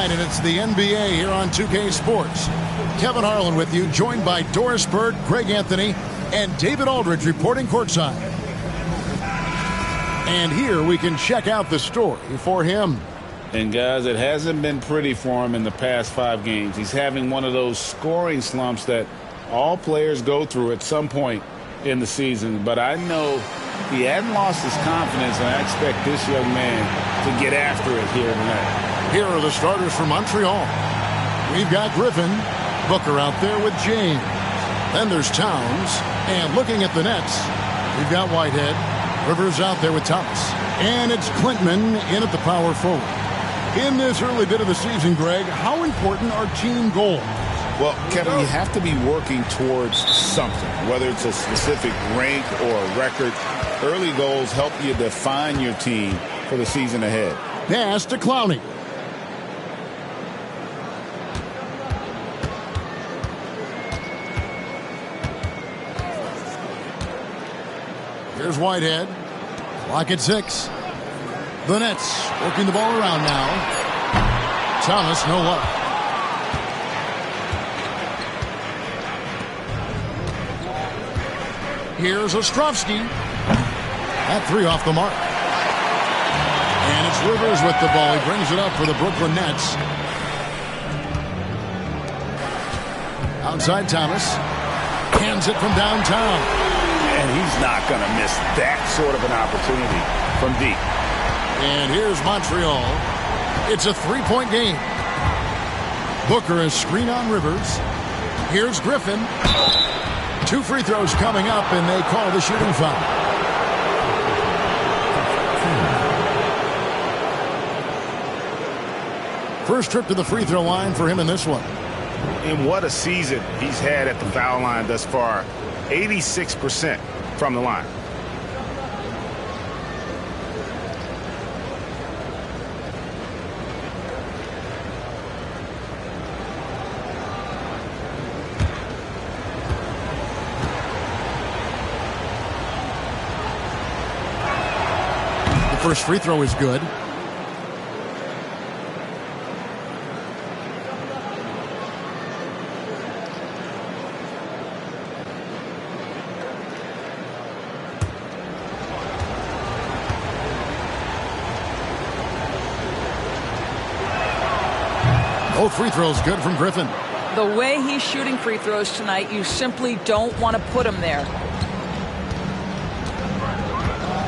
And it's the NBA here on 2K Sports. Kevin Harlan with you, joined by Doris Bird, Greg Anthony, and David Aldridge reporting courtside. And here we can check out the story for him. And guys, it hasn't been pretty for him in the past 5 games. He's having one of those scoring slumps that all players go through at some point in the season. But I know he hadn't lost his confidence, and I expect this young man to get after it here tonight. Here are the starters for Montreal. We've got Griffin, Booker out there with James. Then there's Towns. And looking at the Nets, we've got Whitehead. Rivers out there with Thomas. And it's Klintman in at the power forward. In this early bit of the season, Greg, how important are team goals? Well, Kevin, you have to be working towards something, whether it's a specific rank or a record. Early goals help you define your team for the season ahead. Pass to Clowney. Here's Whitehead. Clock at 6. The Nets working the ball around now. Thomas, no luck. Here's Ostrovsky. That 3 off the mark. And it's Rivers with the ball. He brings it up for the Brooklyn Nets. Outside Thomas. Hands it from downtown. And he's not going to miss that sort of an opportunity from deep. And here's Montreal. It's a 3-point game. Booker is screen on Rivers. Here's Griffin. 2 free throws coming up, and they call the shooting foul. First trip to the free throw line for him in this one. And what a season he's had at the foul line thus far. 86% from the line. The first free throw is good. Both free throws good from Griffin. The way he's shooting free throws tonight, you simply don't want to put him there.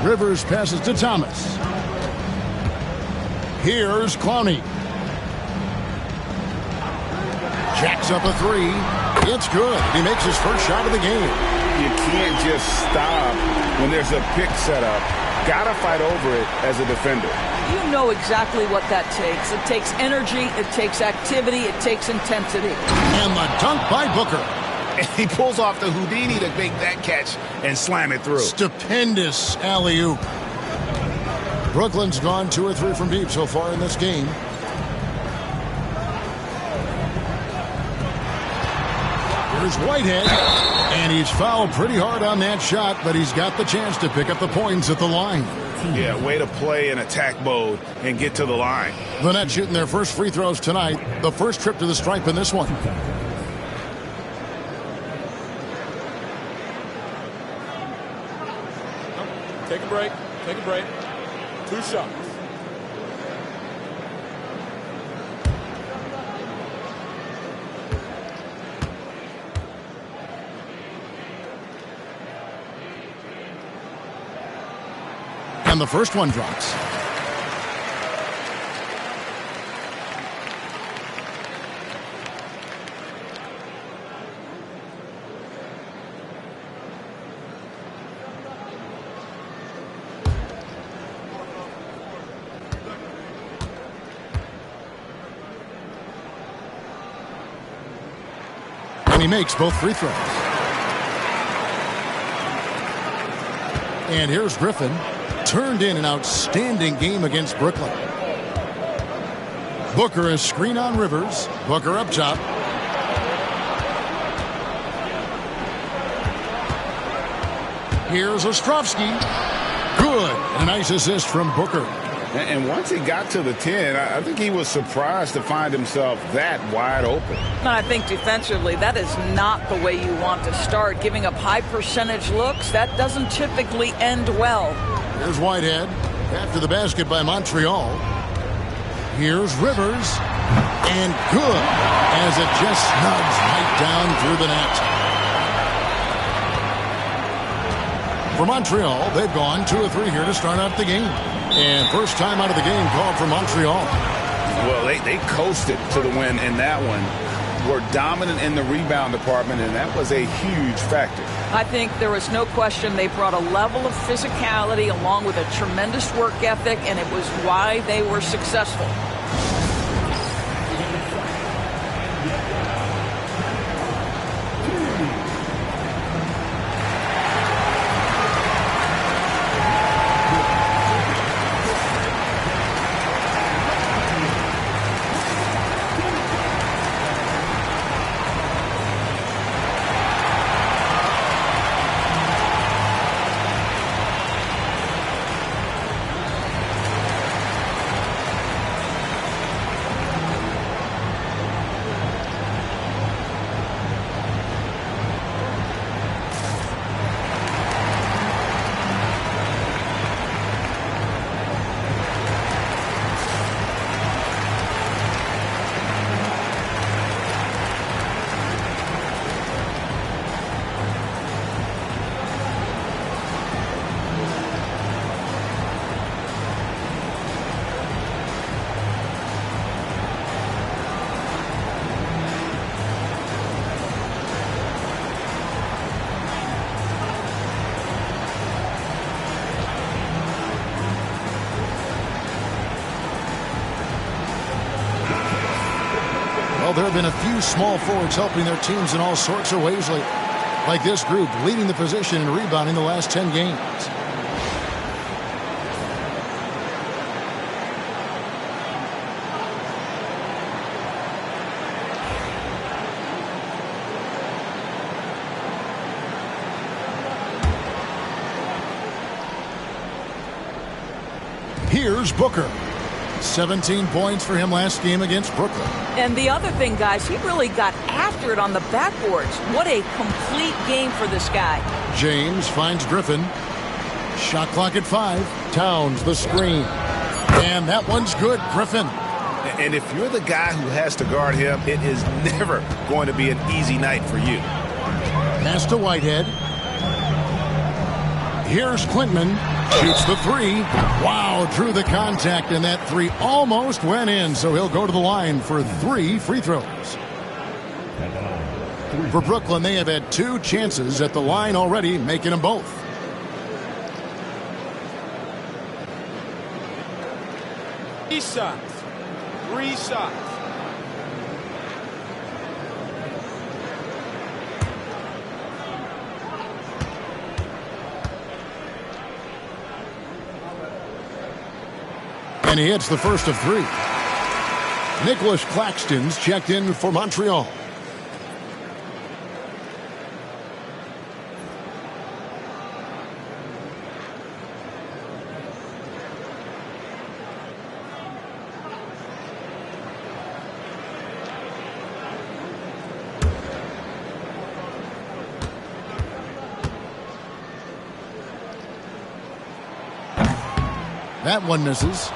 Rivers passes to Thomas. Here's Clowney. Jacks up a 3. It's good. He makes his first shot of the game. You can't just stop when there's a pick set up. Gotta fight over it as a defender. You know exactly what that takes. It takes energy, it takes activity, it takes intensity. And the dunk by Booker. And he pulls off the Houdini to make that catch and slam it through. Stupendous alley-oop. Brooklyn's gone 2 or 3 from deep so far in this game. Here's Whitehead. And he's fouled pretty hard on that shot, but he's got the chance to pick up the points at the line. Yeah, way to play in attack mode and get to the line. The Nets shooting their first free throws tonight. The first trip to the stripe in this one. Take a break. Take a break. 2 shots. And the first one drops. And he makes both free throws. And here's Griffin. Turned in an outstanding game against Brooklyn. Booker is screen on Rivers. Booker up top. Here's Ostrovsky. Good. A nice assist from Booker. And once he got to the 10, I think he was surprised to find himself that wide open. I think defensively, that is not the way you want to start. Giving up high percentage looks, that doesn't typically end well. Here's Whitehead after the basket by Montreal. Here's Rivers. And good as it just snugs right down through the net. For Montreal, they've gone 2 of 3 here to start out the game. And first time out of the game called for Montreal. Well, they coasted to the win in that one. Were dominant in the rebound department, and that was a huge factor. I think there was no question they brought a level of physicality along with a tremendous work ethic, and it was why they were successful. Well, there have been a few small forwards helping their teams in all sorts of ways lately. Like this group leading the position and rebounding the last 10 games. Here's Booker. 17 points for him last game against Brooklyn. And the other thing, guys, he really got after it on the backboards. What a complete game for this guy. James finds Griffin. Shot clock at 5. Towns the screen. And that one's good. Griffin. And if you're the guy who has to guard him, it is never going to be an easy night for you. Pass to Whitehead. Here's Klintman. Shoots the 3. Wow, drew the contact, and that 3 almost went in, so he'll go to the line for 3 free throws. For Brooklyn, they have had 2 chances at the line already, making them both. Three shots. 3 shots. And he hits the first of 3. Nicholas Claxton's checked in for Montreal. That one misses.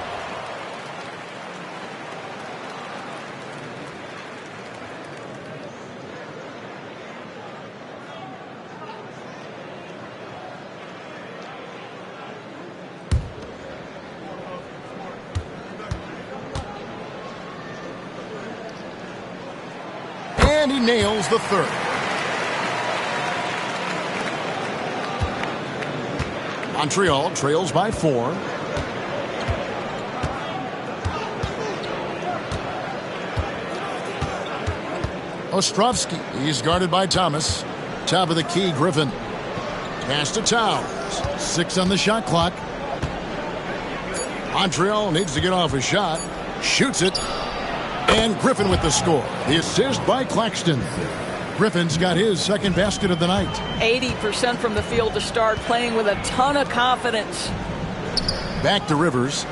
And he nails the 3rd. Montreal trails by 4. Ostrovsky, he's guarded by Thomas. Top of the key, Griffin. Pass to Towns. 6 on the shot clock. Montreal needs to get off a shot. Shoots it. And Griffin with the score. The assist by Claxton. Griffin's got his 2nd basket of the night. 80% from the field to start, playing with a ton of confidence. Back to Rivers.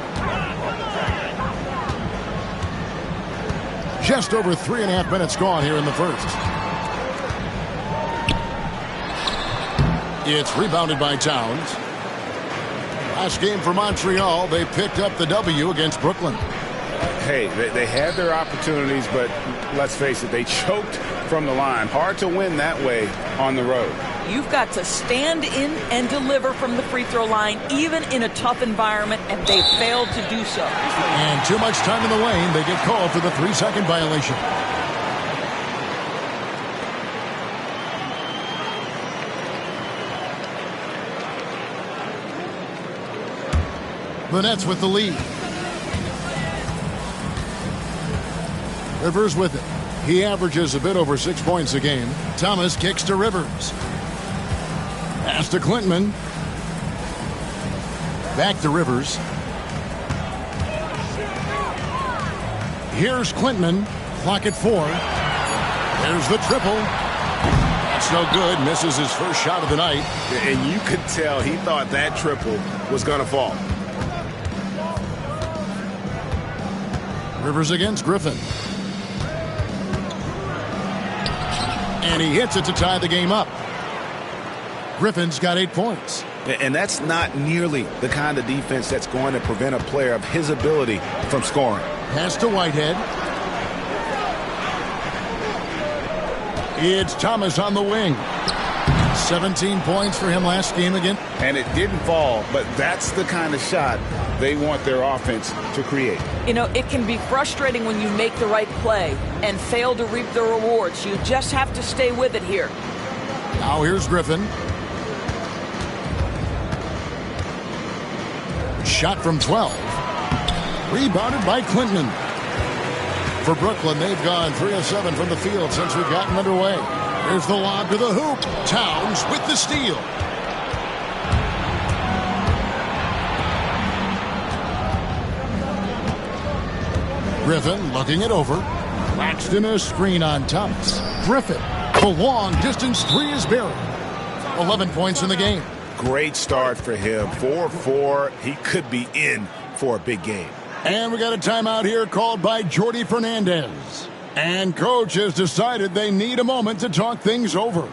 Just over 3.5 minutes gone here in the first. It's rebounded by Towns. Last game for Montreal, they picked up the W against Brooklyn. Hey, they had their opportunities, but let's face it, they choked from the line. Hard to win that way on the road. You've got to stand in and deliver from the free throw line, even in a tough environment, and they failed to do so. And too much time in the lane. They get called for the 3-second violation. The Nets with the lead. Rivers with it. He averages a bit over 6 points a game. Thomas kicks to Rivers. Pass to Klintman. Back to Rivers. Here's Klintman. Clock at 4. There's the triple. That's no good. Misses his first shot of the night. And you could tell he thought that triple was going to fall. Rivers against Griffin. And he hits it to tie the game up. Griffin's got 8 points. And that's not nearly the kind of defense that's going to prevent a player of his ability from scoring. Pass to Whitehead. It's Thomas on the wing. 17 points for him last game again. And it didn't fall, but that's the kind of shot they want their offense to create. You know, it can be frustrating when you make the right play and fail to reap the rewards. You just have to stay with it here. Now here's Griffin. Shot from 12. Rebounded by Klintman. For Brooklyn, they've gone 3 of 7 from the field since we've gotten underway. Here's the lob to the hoop. Towns with the steal. Griffin looking it over. Claxton a screen on Thomas. Griffin, the long distance 3 is buried. 11 points in the game. Great start for him. 4-4. He could be in for a big game. And we got a timeout here called by Jordi Fernandez. And coach has decided they need a moment to talk things over.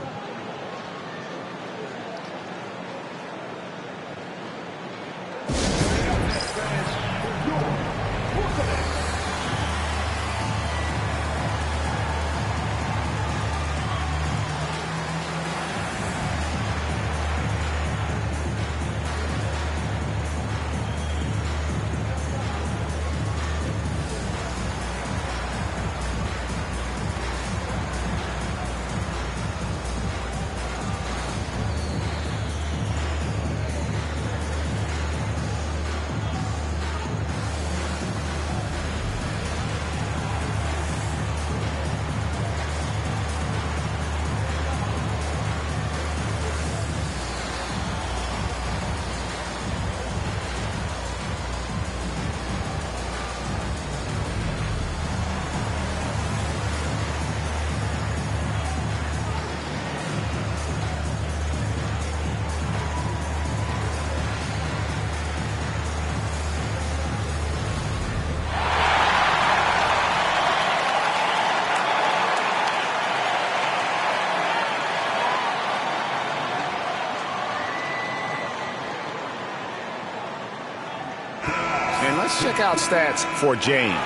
Let's check out stats for James.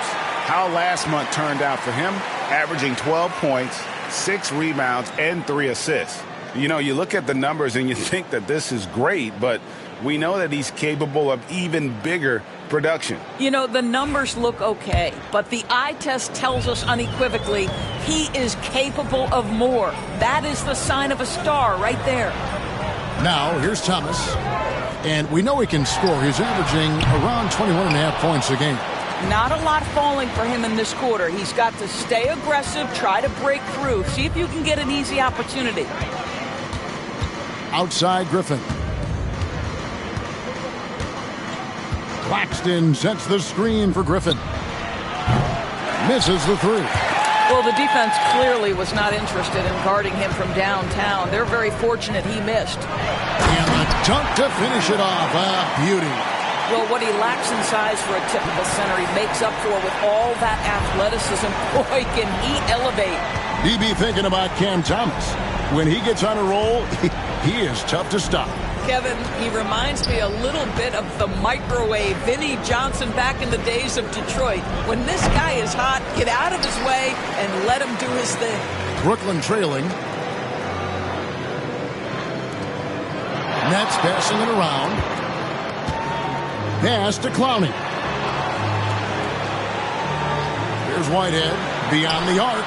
How last month turned out for him, averaging 12 points, 6 rebounds, and 3 assists. You know, you look at the numbers and you think that this is great, but we know that he's capable of even bigger production. You know, the numbers look okay, but the eye test tells us unequivocally he is capable of more. That is the sign of a star right there. Now, here's Thomas. And we know he can score. He's averaging around 21.5 points a game. Not a lot falling for him in this quarter. He's got to stay aggressive, try to break through, see if you can get an easy opportunity. Outside Griffin. Claxton sets the screen for Griffin. Misses the 3. Well, the defense clearly was not interested in guarding him from downtown. They're very fortunate he missed. And the dunk to finish it off. A beauty. Well, what he lacks in size for a typical center, he makes up for with all that athleticism. Boy, can he elevate. DB thinking about Cam Thomas. When he gets on a roll, he is tough to stop. Kevin, he reminds me a little bit of the microwave Vinnie Johnson back in the days of Detroit. When this guy is hot, get out of his way and let him do his thing. Brooklyn trailing. Nets passing it around. Pass to Clowney. Here's Whitehead beyond the arc.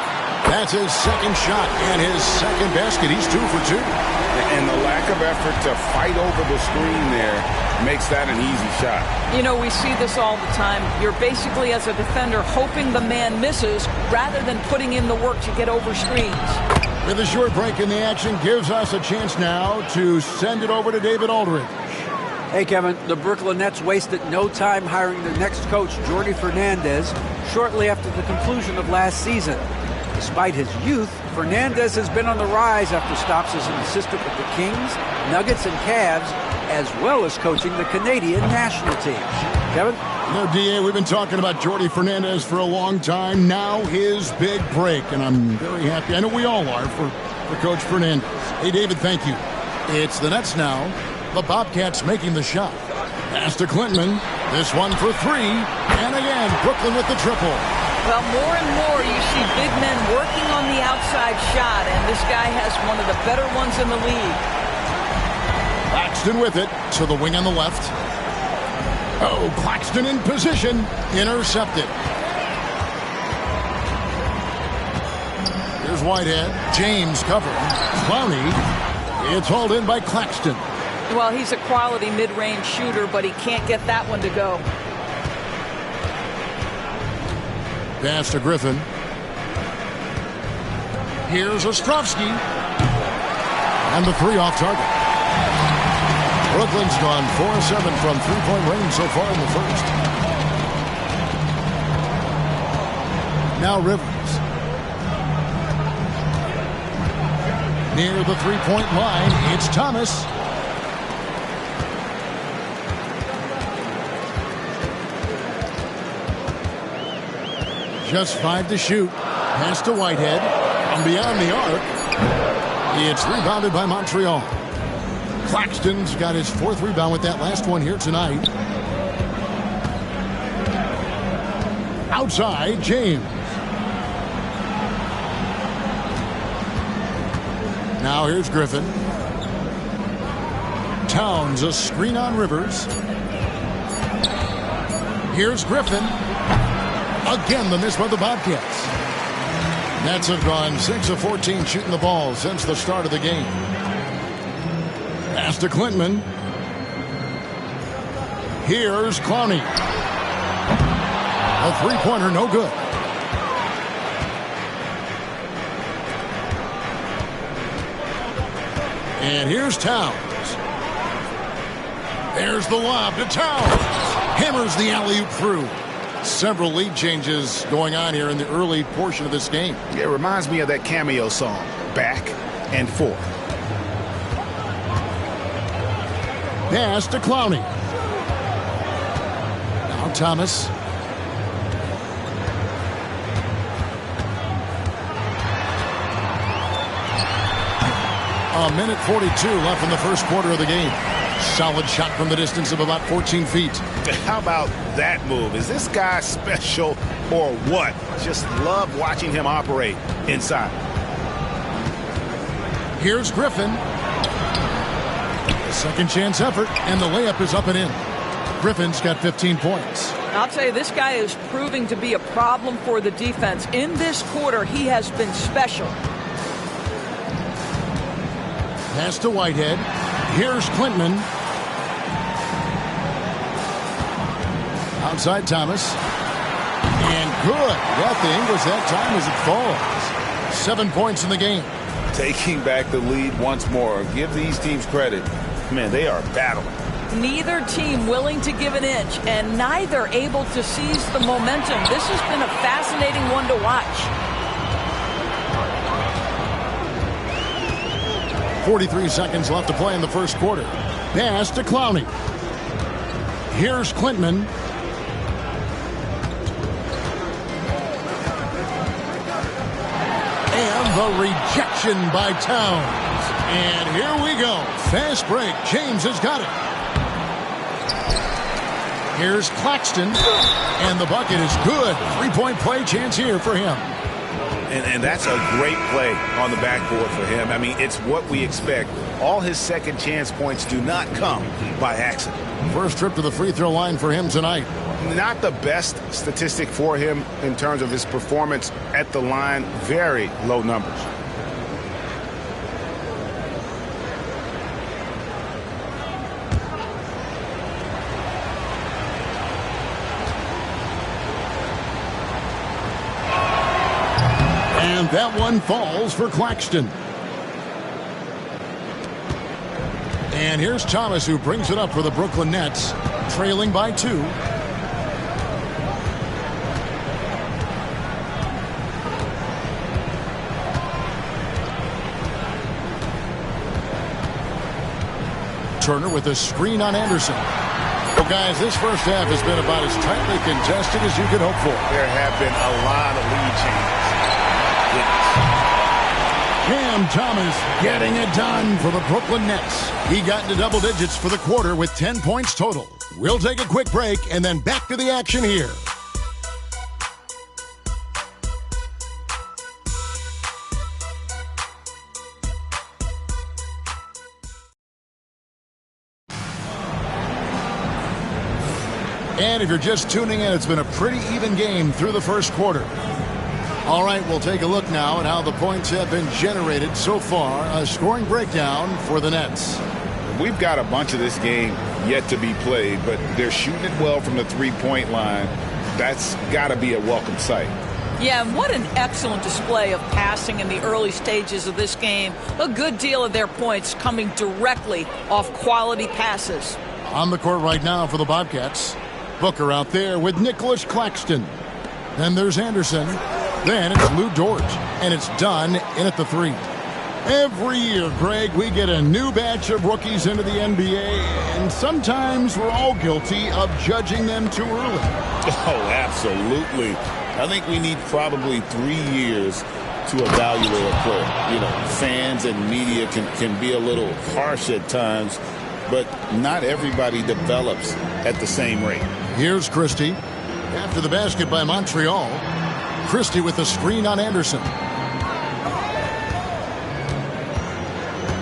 That's his second shot and his second basket. He's 2 for 2. And the lack of effort to fight over the screen there makes that an easy shot. You know, we see this all the time. You're basically, as a defender, hoping the man misses rather than putting in the work to get over screens. With a short break in the action, gives us a chance now to send it over to David Aldridge. Hey, Kevin, the Brooklyn Nets wasted no time hiring their next coach, Jordi Fernandez, shortly after the conclusion of last season. Despite his youth, Fernandez has been on the rise after stops as an assistant with the Kings, Nuggets, and Cavs, as well as coaching the Canadian national team. Kevin? You know, DA, we've been talking about Jordi Fernandez for a long time. Now his big break, and I'm very happy. I know we all are for Coach Fernandez. Hey, David, thank you. It's the Nets now. The Bobcats making the shot. Pass to Clinton. This one for 3. And again, Brooklyn with the triple. Well, more and more you see big men working on the outside shot, and this guy has one of the better ones in the league. Claxton with it to the wing on the left. Oh, Claxton in position. Intercepted. Here's Whitehead. James covering. Clowney. It's hauled in by Claxton. Well, he's a quality mid-range shooter, but he can't get that one to go. Pass to Griffin. Here's Ostrovsky. And the 3 off target. Brooklyn's gone 4-7 from three-point range so far in the first. Now Rivers. Near the three-point line, it's Thomas. Just 5 to shoot. Pass to Whitehead. And beyond the arc, it's rebounded by Montreal. Claxton's got his 4th rebound with that last one here tonight. Outside, James. Now here's Griffin. Towns, a screen on Rivers. Here's Griffin. Again, the miss by the Bobcats. Nets have gone 6 of 14 shooting the ball since the start of the game. Pass to Clinton. Here's Clowney. A three-pointer, no good. And here's Towns. There's the lob to Towns. Hammers the alley-oop through. Several lead changes going on here in the early portion of this game. It reminds me of that Cameo song, Back and Forth. Pass to Clowney. Now Thomas. A minute 42 left in the first quarter of the game. Solid shot from the distance of about 14 feet. How about that move? Is this guy special or what? Just love watching him operate inside. Here's Griffin. A second chance effort, and the layup is up and in. Griffin's got 15 points. I'll tell you, this guy is proving to be a problem for the defense. In this quarter, he has been special. Pass to Whitehead. Here's Clinton. Outside Thomas. And good. Got the English that time as it falls. 7 points in the game. Taking back the lead once more. Give these teams credit. Man, they are battling. Neither team willing to give an inch, and neither able to seize the momentum. This has been a fascinating one to watch. 43 seconds left to play in the first quarter. Pass to Clowney. Here's Klintman. And the rejection by Towns. And here we go. Fast break. James has got it. Here's Claxton. And the bucket is good. 3-point play chance here for him. And that's a great play on the backboard for him. I mean, it's what we expect. All his second chance points do not come by accident. First trip to the free throw line for him tonight. Not the best statistic for him in terms of his performance at the line. Very low numbers. And that one falls for Claxton. And here's Thomas, who brings it up for the Brooklyn Nets, trailing by 2. Turner with a screen on Anderson. Well, guys, this first half has been about as tightly contested as you could hope for. There have been a lot of lead changes. Cam Thomas getting it done for the Brooklyn Nets. He got into double digits for the quarter with 10 points total. We'll take a quick break and then back to the action here. And if you're just tuning in, it's been a pretty even game through the first quarter. All right, we'll take a look now at how the points have been generated so far. A scoring breakdown for the Nets. We've got a bunch of this game yet to be played, but they're shooting it well from the three-point line. That's got to be a welcome sight. Yeah, and what an excellent display of passing in the early stages of this game. A good deal of their points coming directly off quality passes. On the court right now for the Bobcats. Booker out there with Nicholas Claxton. Then there's Anderson. Then it's Lou Dort. And it's done in at the 3. Every year, Greg, we get a new batch of rookies into the NBA, and sometimes we're all guilty of judging them too early. Oh, absolutely. I think we need probably 3 years to evaluate a player. You know, fans and media can be a little harsh at times, but not everybody develops at the same rate. Here's Christie. After the basket by Montreal, Christie with the screen on Anderson.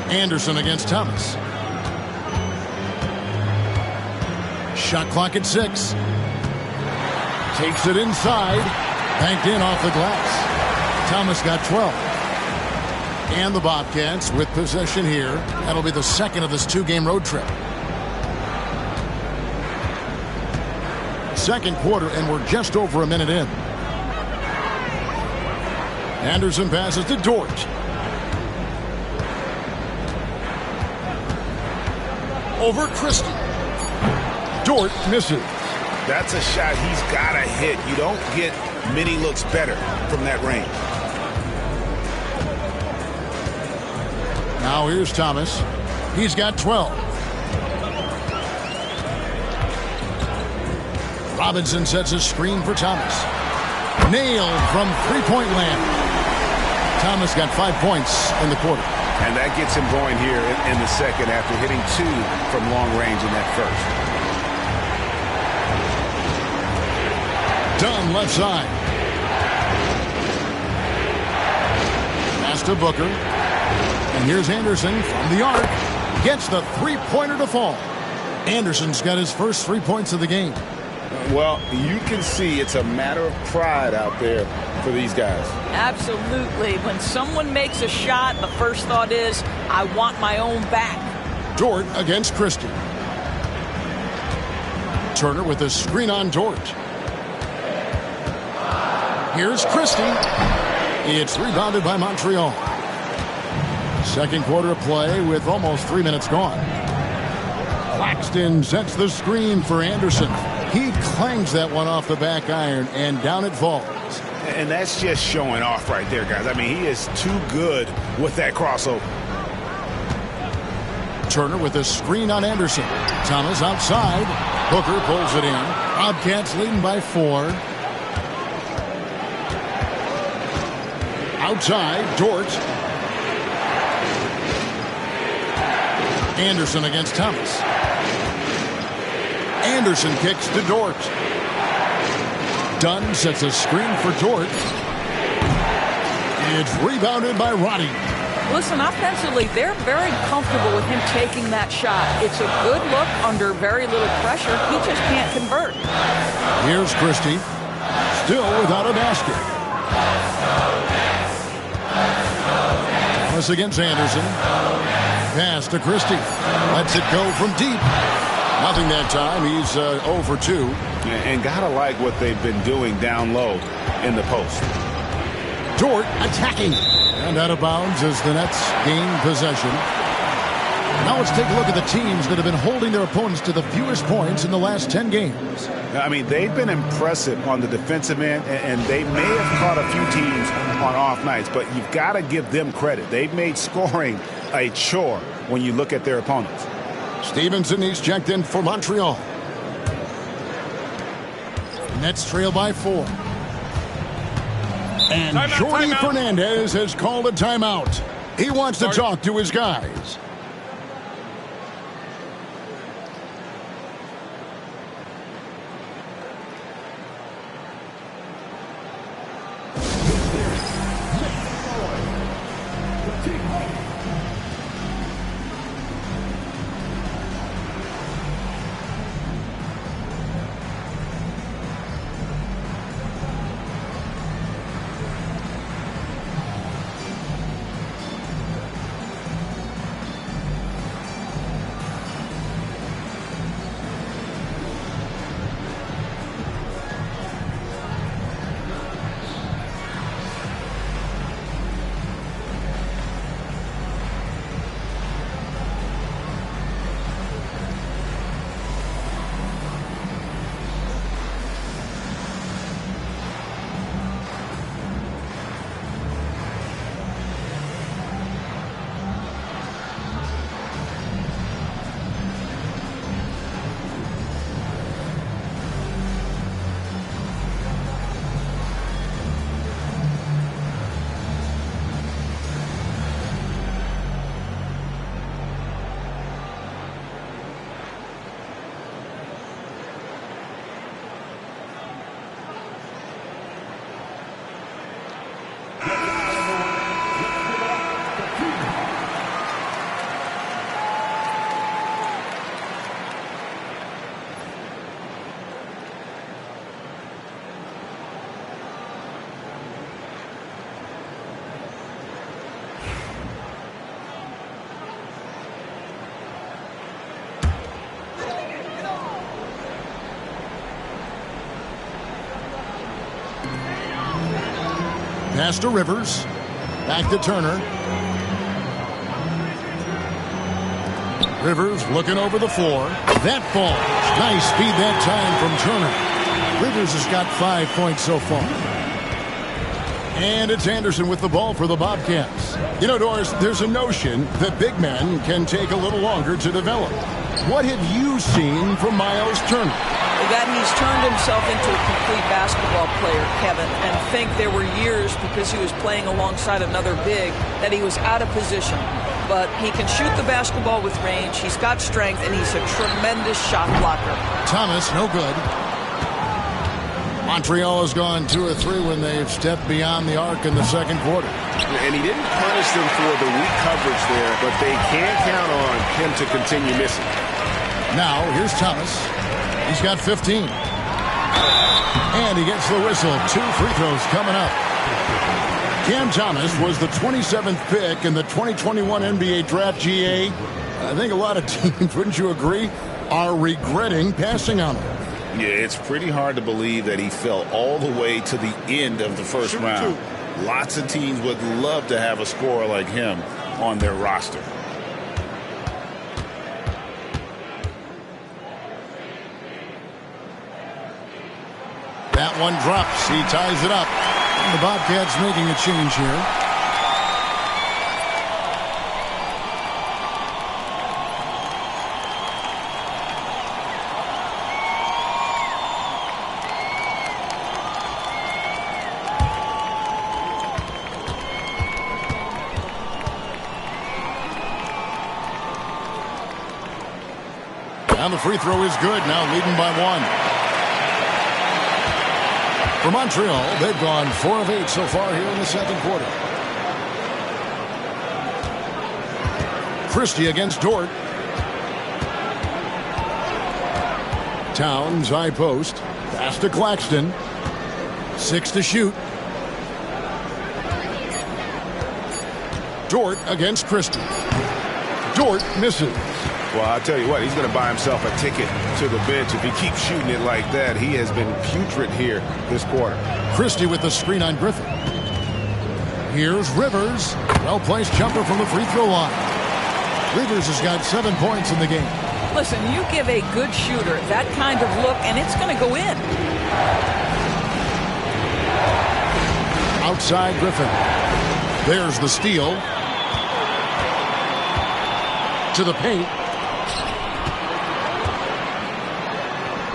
Anderson against Thomas. Shot clock at 6. Takes it inside. Banked in off the glass. Thomas got 12. And the Bobcats with possession here. That'll be the second of this 2-game road trip. Second quarter, and we're just over a minute in. Anderson passes to Dort. Over Christie. Dort misses. That's a shot he's got to hit. You don't get many looks better from that range. Now here's Thomas. He's got 12. Robinson sets a screen for Thomas. Nailed from three-point land. Thomas got 5 points in the quarter. And that gets him going here in the second after hitting 2 from long range in that first. Dunn left side. Pass to Booker. And here's Anderson from the arc. Gets the three-pointer to fall. Anderson's got his first 3 points of the game. Well, you can see it's a matter of pride out there for these guys. Absolutely. When someone makes a shot, the first thought is, I want my own back. Dort against Christie. Turner with a screen on Dort. Here's Christie. It's rebounded by Montreal. Second quarter of play with almost 3 minutes gone. Claxton sets the screen for Anderson. He clangs that one off the back iron, and down it falls. And that's just showing off right there, guys. I mean, he is too good with that crossover. Turner with a screen on Anderson. Thomas outside. Booker pulls it in. Bobcats leading by 4. Outside, Dort. Anderson against Thomas. Anderson kicks to Dort. Dunn sets a screen for Dort. It's rebounded by Roddy. Listen, offensively, they're very comfortable with him taking that shot. It's a good look under very little pressure. He just can't convert. Here's Christie. Still without a basket. Thomas against Anderson. Pass to Christie. Lets it go from deep. Nothing that time. He's 0 for 2. And gotta like what they've been doing down low in the post. Dort attacking. And out of bounds as the Nets gain possession. Now let's take a look at the teams that have been holding their opponents to the fewest points in the last 10 games. I mean, they've been impressive on the defensive end, and they may have caught a few teams on off nights, but you've got to give them credit. They've made scoring a chore when you look at their opponents. Stevenson, he's checked in for Montreal. Nets trail by 4. And Jordy Fernandez has called a timeout. He wants to talk to his guys. Pass to Rivers. Back to Turner. Rivers looking over the floor. That falls. Nice speed that time from Turner. Rivers has got 5 points so far. And it's Anderson with the ball for the Bobcats. You know, Doris, there's a notion that big men can take a little longer to develop. What have you seen from Miles Turner? That he's turned himself into a complete basketball player, Kevin, and think there were years because he was playing alongside another big that he was out of position. But he can shoot the basketball with range, he's got strength, and he's a tremendous shot blocker. Thomas, no good. Montreal has gone 2 or 3 when they've stepped beyond the arc in the second quarter. And he didn't punish them for the weak coverage there, but they can't count on him to continue missing. Now, here's Thomas. He's got 15. And he gets the whistle. 2 free throws coming up. Cam Thomas was the 27th pick in the 2021 NBA Draft. GA. I think a lot of teams, wouldn't you agree, are regretting passing on him. Yeah, it's pretty hard to believe that he fell all the way to the end of the first round. Lots of teams would love to have a scorer like him on their roster. That one drops. He ties it up. And the Bobcats making a change here. And the free throw is good, now leading by 1. For Montreal, they've gone 4 of 8 so far here in the second quarter. Christie against Dort. Towns, high post. Pass to Claxton. 6 to shoot. Dort against Christie. Dort misses. Well, I'll tell you what, he's going to buy himself a ticket to the bench. If he keeps shooting it like that, he has been putrid here this quarter. Christie with the screen on Griffin. Here's Rivers. Well-placed jumper from the free throw line. Rivers has got 7 points in the game. Listen, you give a good shooter that kind of look, and it's going to go in. Outside Griffin. There's the steal. To the paint.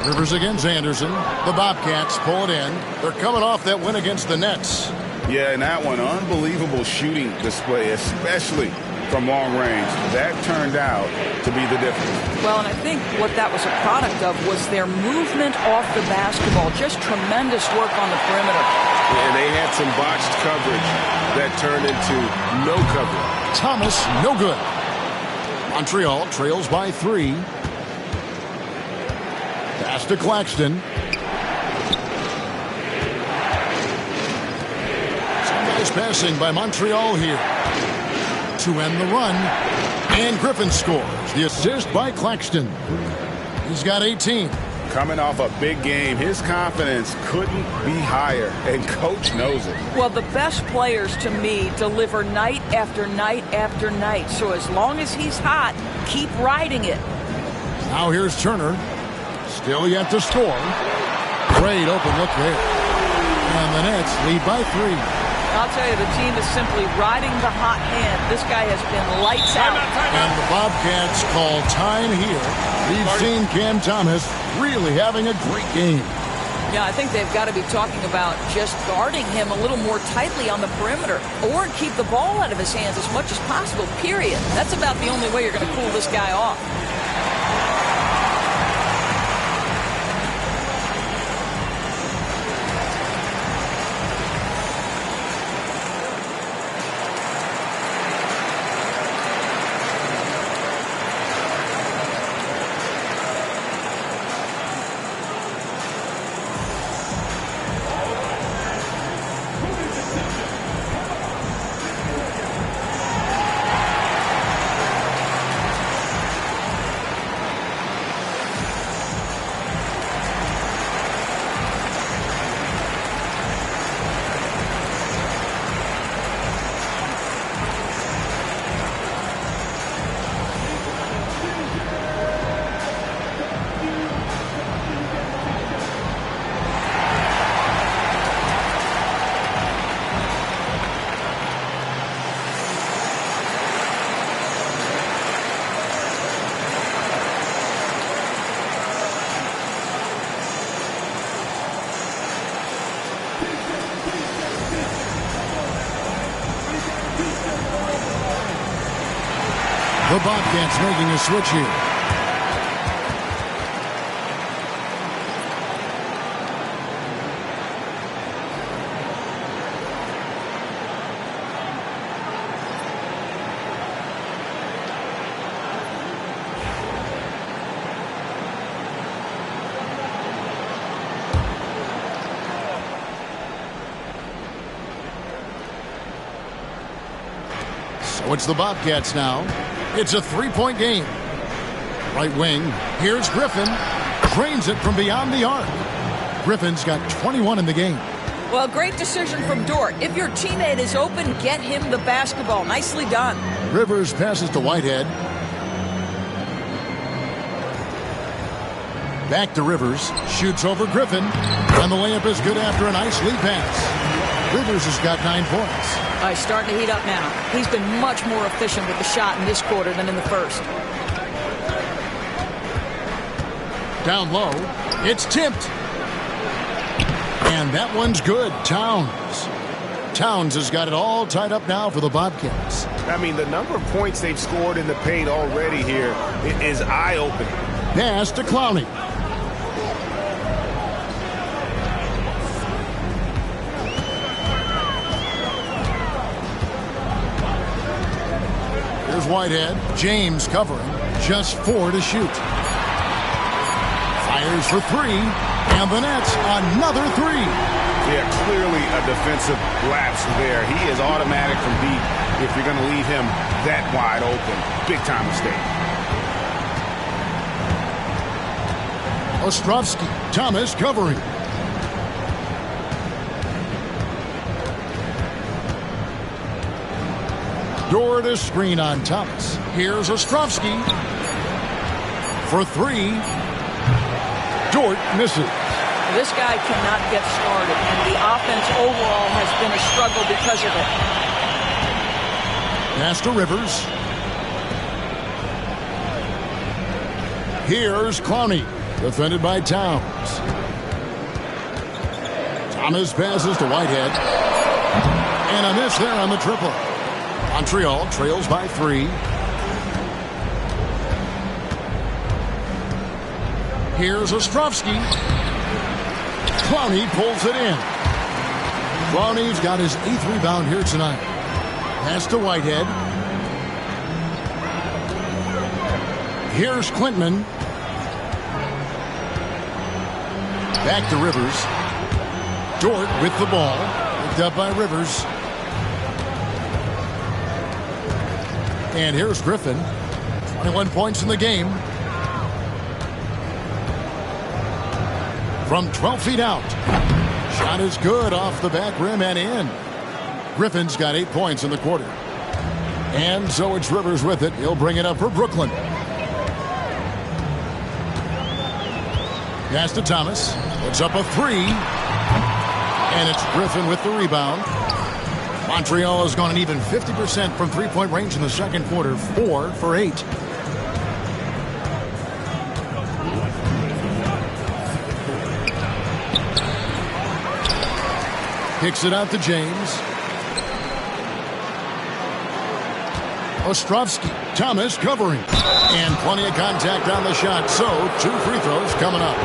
Rivers against Anderson. The Bobcats pull it in. They're coming off that win against the Nets. Yeah, and that one, unbelievable shooting display, especially from long range. That turned out to be the difference. Well, and I think what that was a product of was their movement off the basketball. Just tremendous work on the perimeter. And they had some botched coverage that turned into no coverage. Thomas, no good. Montreal trails by 3. Pass to Claxton. Some nice passing by Montreal here to end the run. And Griffin scores. The assist by Claxton. He's got 18. Coming off a big game, his confidence couldn't be higher, and coach knows it. Well, the best players to me deliver night after night after night. So as long as he's hot, keep riding it. Now here's Turner. Still yet to score. Great open look there. And the Nets lead by 3. I'll tell you, the team is simply riding the hot hand. This guy has been lights out. And the Bobcats call time here. We've seen Cam Thomas really having a great game. Yeah, I think they've got to be talking about just guarding him a little more tightly on the perimeter or keep the ball out of his hands as much as possible, period. That's about the only way you're going to cool this guy off. The Bobcats making a switch here. So it's the Bobcats now. It's a 3-point game. Right wing. Here's Griffin. Drains it from beyond the arc. Griffin's got 21 in the game. Well, great decision from Dort. If your teammate is open, get him the basketball. Nicely done. Rivers passes to Whitehead. Back to Rivers. Shoots over Griffin. And the layup is good after a nice lead pass. Rivers has got 9 points. He's starting to heat up now. He's been much more efficient with the shot in this quarter than in the first. Down low. It's tipped. And that one's good. Towns has got it all tied up now for the Bobcats. I mean, the number of points they've scored in the paint already here is eye-opening. Pass to Clowney. Here's Whitehead. James covering. Just 4 to shoot. Fires for 3. And the Nets, another 3. Yeah, clearly a defensive lapse there. He is automatic from deep if you're going to leave him that wide open. Big time mistake. Ostrovsky. Thomas covering. Dort to screen on Thomas. Here's Ostrovsky. For 3. Dort misses. This guy cannot get started, and the offense overall has been a struggle because of it. Pass to Rivers. Here's Clowney. Defended by Towns. Thomas passes to Whitehead. And a miss there on the triple. Montreal trails by 3. Here's Ostrovsky. Clowney pulls it in. Clowney's got his 8th rebound here tonight. Pass to Whitehead. Here's Klintman. Back to Rivers. Dort with the ball. Picked up by Rivers. And here's Griffin. 21 points in the game. From 12 feet out. Shot is good off the back rim and in. Griffin's got 8 points in the quarter. And so it's Rivers with it. He'll bring it up for Brooklyn. Pass to Thomas. Puts up a 3. And it's Griffin with the rebound. Montreal has gone an even 50% from three-point range in the second quarter. 4 for 8. Kicks it out to James. Ostrovsky. Thomas covering. And plenty of contact on the shot. So 2 free throws coming up.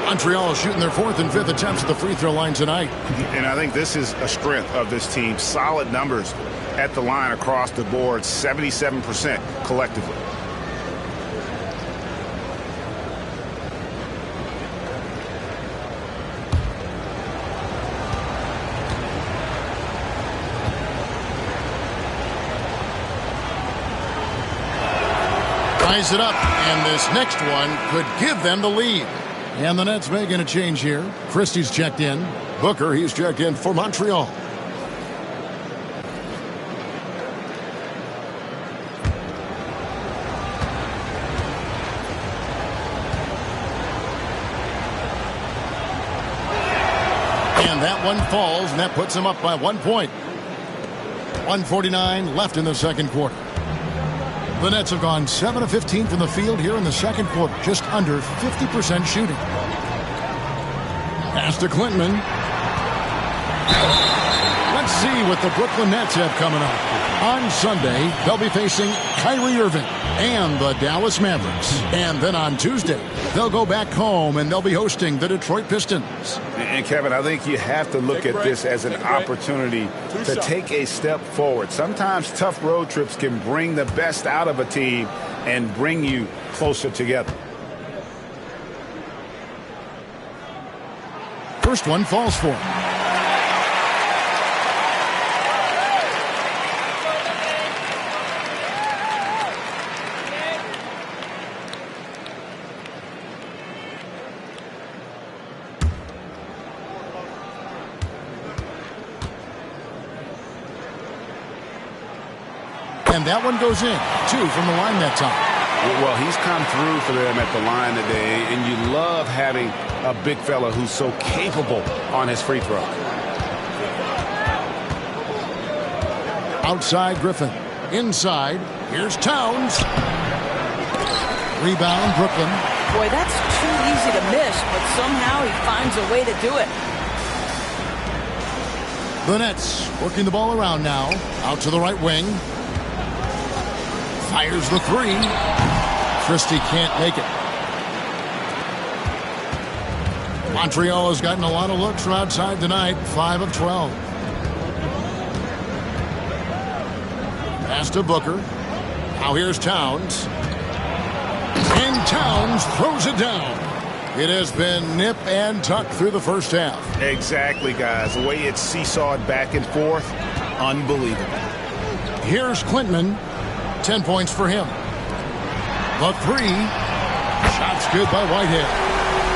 Montreal shooting their 4th and 5th attempts at the free throw line tonight. And I think this is a strength of this team. Solid numbers at the line across the board. 77% collectively. Ties it up, and this next one could give them the lead. And the Nets making a change here. Christie's checked in. Booker, he's checked in for Montreal. And that one falls, and that puts him up by 1 point. 1:49 left in the second quarter. The Nets have gone 7 of 15 from the field here in the second quarter. Just under 50% shooting. Pass to Klintman. Let's see what the Brooklyn Nets have coming up. On Sunday, they'll be facing Kyrie Irving and the Dallas Mavericks. And then on Tuesday, they'll go back home and they'll be hosting the Detroit Pistons. And Kevin, I think you have to look at this as an opportunity to take a step forward. Sometimes tough road trips can bring the best out of a team and bring you closer together. First one falls for him. And that one goes in. 2 from the line that time. Well, he's come through for them at the line today, and you love having a big fella who's so capable on his free throw. Outside Griffin. Inside. Here's Towns. Rebound Brooklyn. Boy, that's too easy to miss, but somehow he finds a way to do it. The Nets working the ball around now. Out to the right wing. Fires the three. Christie can't make it. Montreal has gotten a lot of looks from outside tonight, 5 of 12. Pass to Booker. Now here's Towns. And Towns throws it down. It has been nip and tuck through the first half. Exactly, guys. The way it's seesawed back and forth, unbelievable. Here's Klintman. 10 points for him. The three. Shot's good by Whitehead.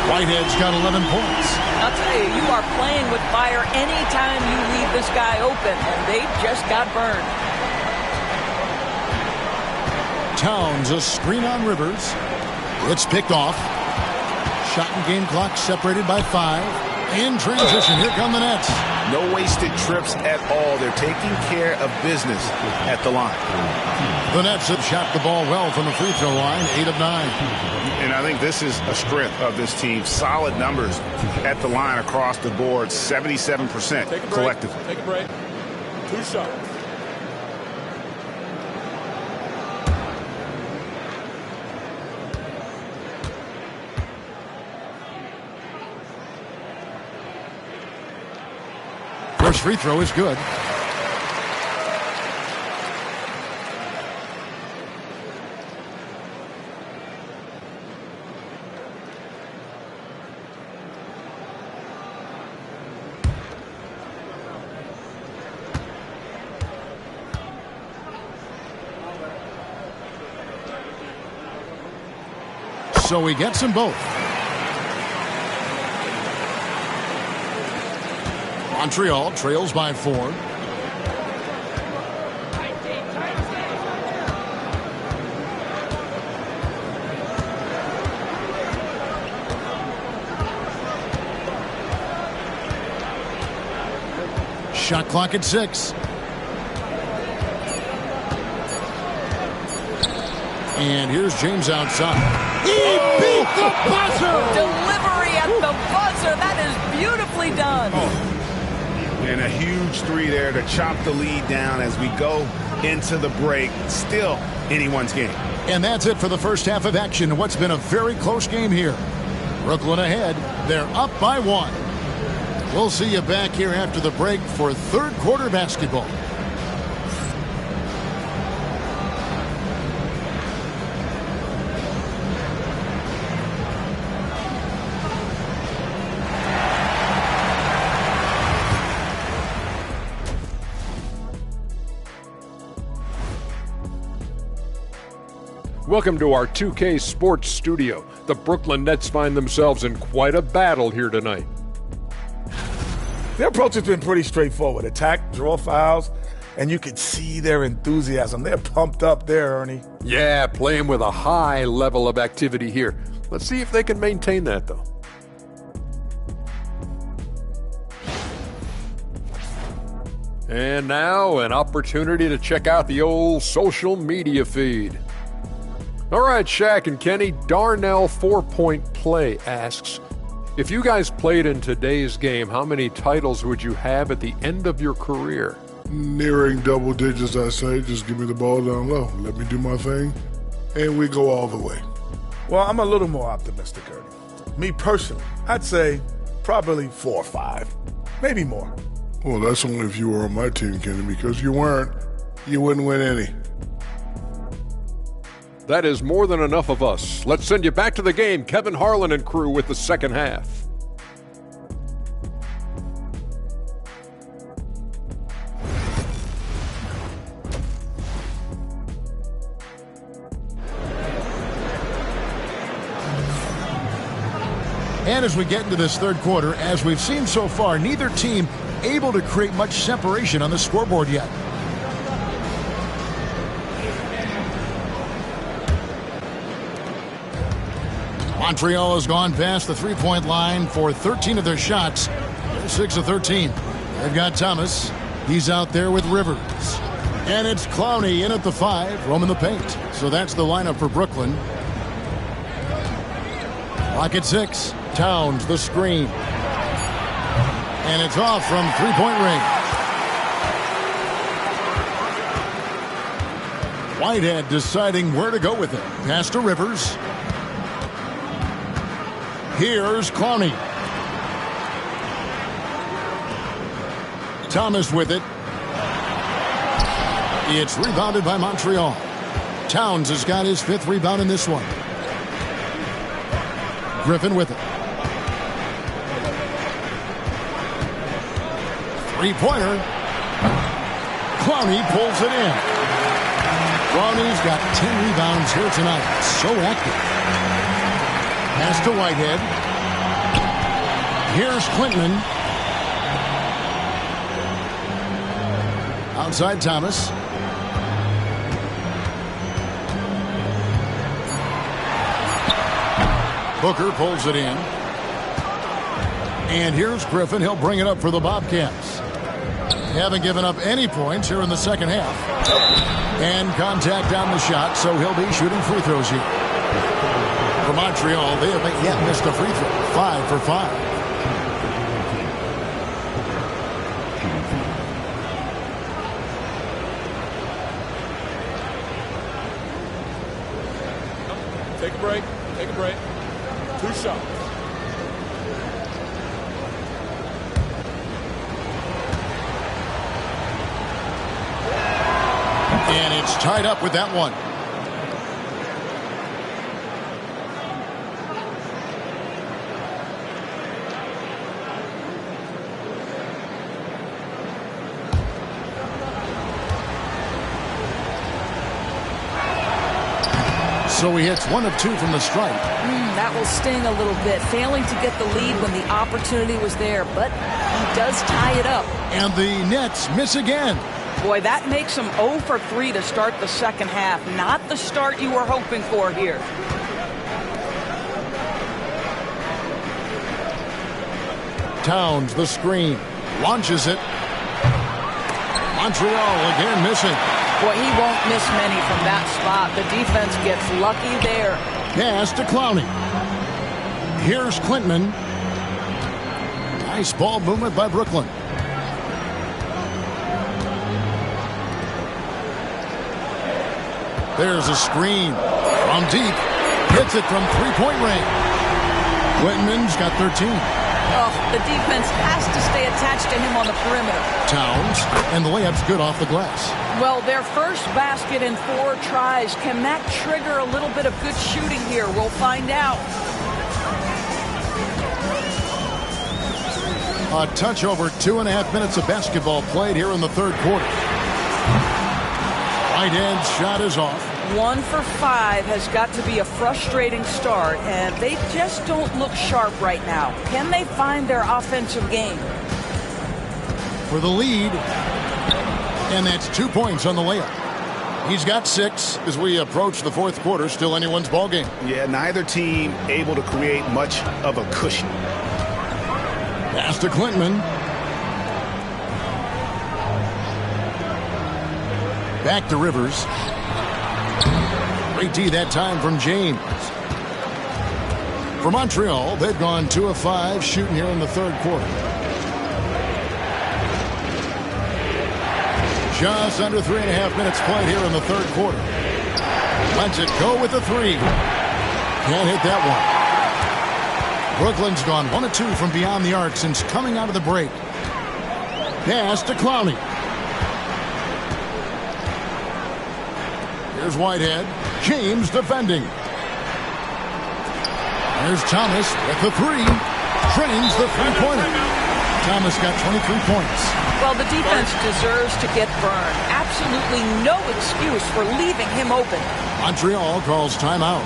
Whitehead's got 11 points. I'll tell you, you are playing with fire anytime you leave this guy open, and they just got burned. Towns, a screen on Rivers. It's picked off. Shot and game clock separated by 5. In transition, here come the Nets. No wasted trips at all. They're taking care of business at the line. The Nets have shot the ball well from the free throw line, 8 of 9. And I think this is a strength of this team. Solid numbers at the line across the board, 77% collectively. Take a break. 2 shots. First free throw is good. So he gets them both. Montreal trails by 4. Shot clock at 6. And here's James outside. He beat the buzzer! Delivery at the buzzer. That is beautifully done. And a huge three there to chop the lead down as we go into the break. Still anyone's game. And that's it for the first half of action. What's been a very close game here. Brooklyn ahead. They're up by 1. We'll see you back here after the break for third quarter basketball. Welcome to our 2K Sports Studio. The Brooklyn Nets find themselves in quite a battle here tonight. Their approach has been pretty straightforward. Attack, draw fouls, and you can see their enthusiasm. They're pumped up there, Ernie. Yeah, playing with a high level of activity here. Let's see if they can maintain that, though. And now, an opportunity to check out the old social media feed. All right, Shaq and Kenny, Darnell 4-Point Play asks, if you guys played in today's game, how many titles would you have at the end of your career? Nearing double digits, I say. Just give me the ball down low. Let me do my thing, and we go all the way. Well, I'm a little more optimistic, Ernie. Me personally, I'd say probably 4 or 5, maybe more. Well, that's only if you were on my team, Kenny, because you weren't, you wouldn't win any. That is more than enough of us. Let's send you back to the game, Kevin Harlan and crew, with the second half. And as we get into this third quarter, as we've seen so far, neither team able to create much separation on the scoreboard yet. Montreal has gone past the three-point line for 13 of their shots. They're 6 of 13. They've got Thomas. He's out there with Rivers. And it's Clowney in at the 5, roaming the paint. So that's the lineup for Brooklyn. Clock at 6. Towns, the screen. And it's off from three-point range. Whitehead deciding where to go with it. Pass to Rivers. Here's Clowney. Thomas with it. It's rebounded by Montreal. Towns has got his 5th rebound in this one. Griffin with it. Three-pointer. Clowney pulls it in. Clowney's got 10 rebounds here tonight. So active. Pass to Whitehead. Here's Clinton. Outside Thomas. Booker pulls it in. And here's Griffin. He'll bring it up for the Bobcats. They haven't given up any points here in the second half. And contact on the shot, so he'll be shooting free throws here. For Montreal, they haven't yet missed a free throw. 5 for 5. Take a break. Take a break. 2 shots. And it's tied up with that one. So he hits 1 of 2 from the stripe. That will sting a little bit. Failing to get the lead when the opportunity was there, but he does tie it up. And the Nets miss again. Boy, that makes him 0 for 3 to start the second half. Not the start you were hoping for here. Towns, the screen. Launches it. Montreal again missing. Boy, he won't miss many from that spot. The defense gets lucky there. Pass to Clowney. Here's Clinton. Nice ball movement by Brooklyn. There's a screen from deep. Hits it from three-point range. Whitman's got 13. Oh, the defense has to stay attached to him on the perimeter. Towns, and the layup's good off the glass. Well, their first basket in 4 tries. Can that trigger a little bit of good shooting here? We'll find out. A touch over 2.5 minutes of basketball played here in the third quarter. Whitehead's shot is off. 1 for 5 has got to be a frustrating start, and they just don't look sharp right now. Can they find their offensive game? For the lead, and that's 2 points on the layup. He's got 6 as we approach the fourth quarter. Still anyone's ball game. Yeah, neither team able to create much of a cushion. Pass to Clinton. Back to Rivers. Great D that time from James. For Montreal, they've gone 2 of 5 shooting here in the third quarter. Just under 3.5 minutes played here in the third quarter. Lets it go with the 3. Can't hit that one. Brooklyn's gone 1 of 2 from beyond the arc since coming out of the break. Pass to Clowney. Here's Whitehead. James defending. There's Thomas with the 3. Drains the three-pointer. Thomas got 23 points. Well, the defense deserves to get burned. Absolutely no excuse for leaving him open. Montreal calls timeout.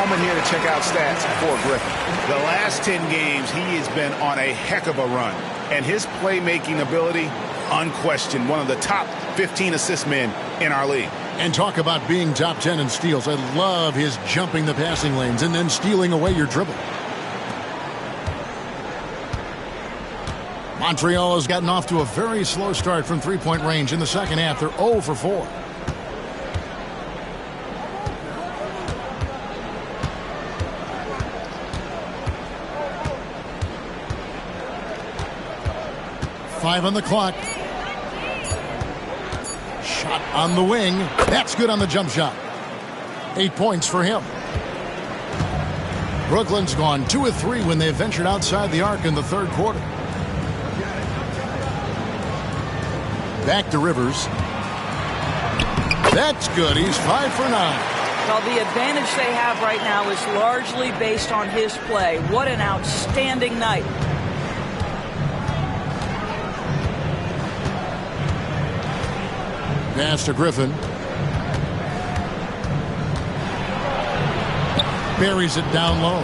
moment here to check out stats for Griffin. The last 10 games, he has been on a heck of a run. And his playmaking ability, unquestioned, one of the top 15 assist men in our league. And talk about being top 10 in steals. I love his jumping the passing lanes and then stealing away your dribble. Montreal has gotten off to a very slow start from three-point range in the second half. They're 0 for 4. Five on the clock. Shot on the wing. That's good on the jump shot. 8 points for him. Brooklyn's gone 2 of 3 when they've ventured outside the arc in the third quarter. Back to Rivers. That's good. He's 5 for 9. Well, the advantage they have right now is largely based on his play. What an outstanding night. Pass to Griffin. Buries it down low.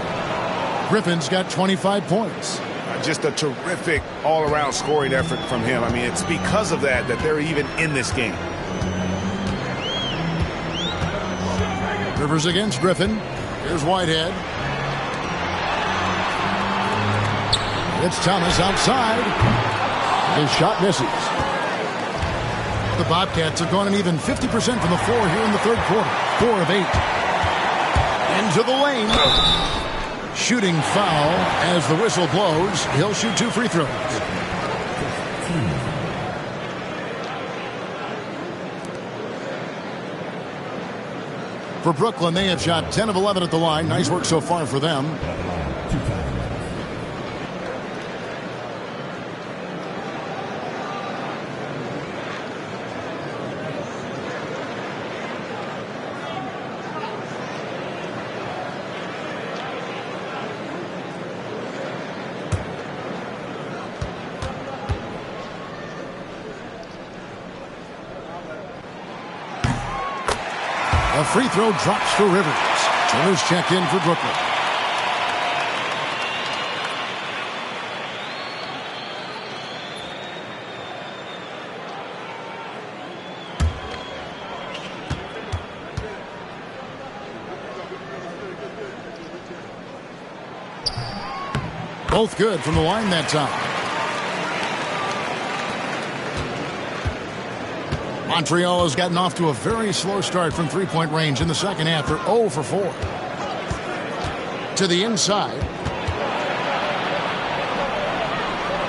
Griffin's got 25 points. Just a terrific all-around scoring effort from him. I mean, it's because of that they're even in this game. Rivers against Griffin. Here's Whitehead. It's Thomas outside. His shot misses. The Bobcats have gone an even 50% from the floor here in the third quarter. 4 of 8. Into the lane. Shooting foul as the whistle blows. He'll shoot 2 free throws. For Brooklyn, they have shot 10 of 11 at the line. Nice work so far for them. A free throw drops for Rivers. Turner's check in for Brooklyn. Both good from the line that time. Montreal has gotten off to a very slow start from three-point range in the second half. They're 0 for 4. To the inside.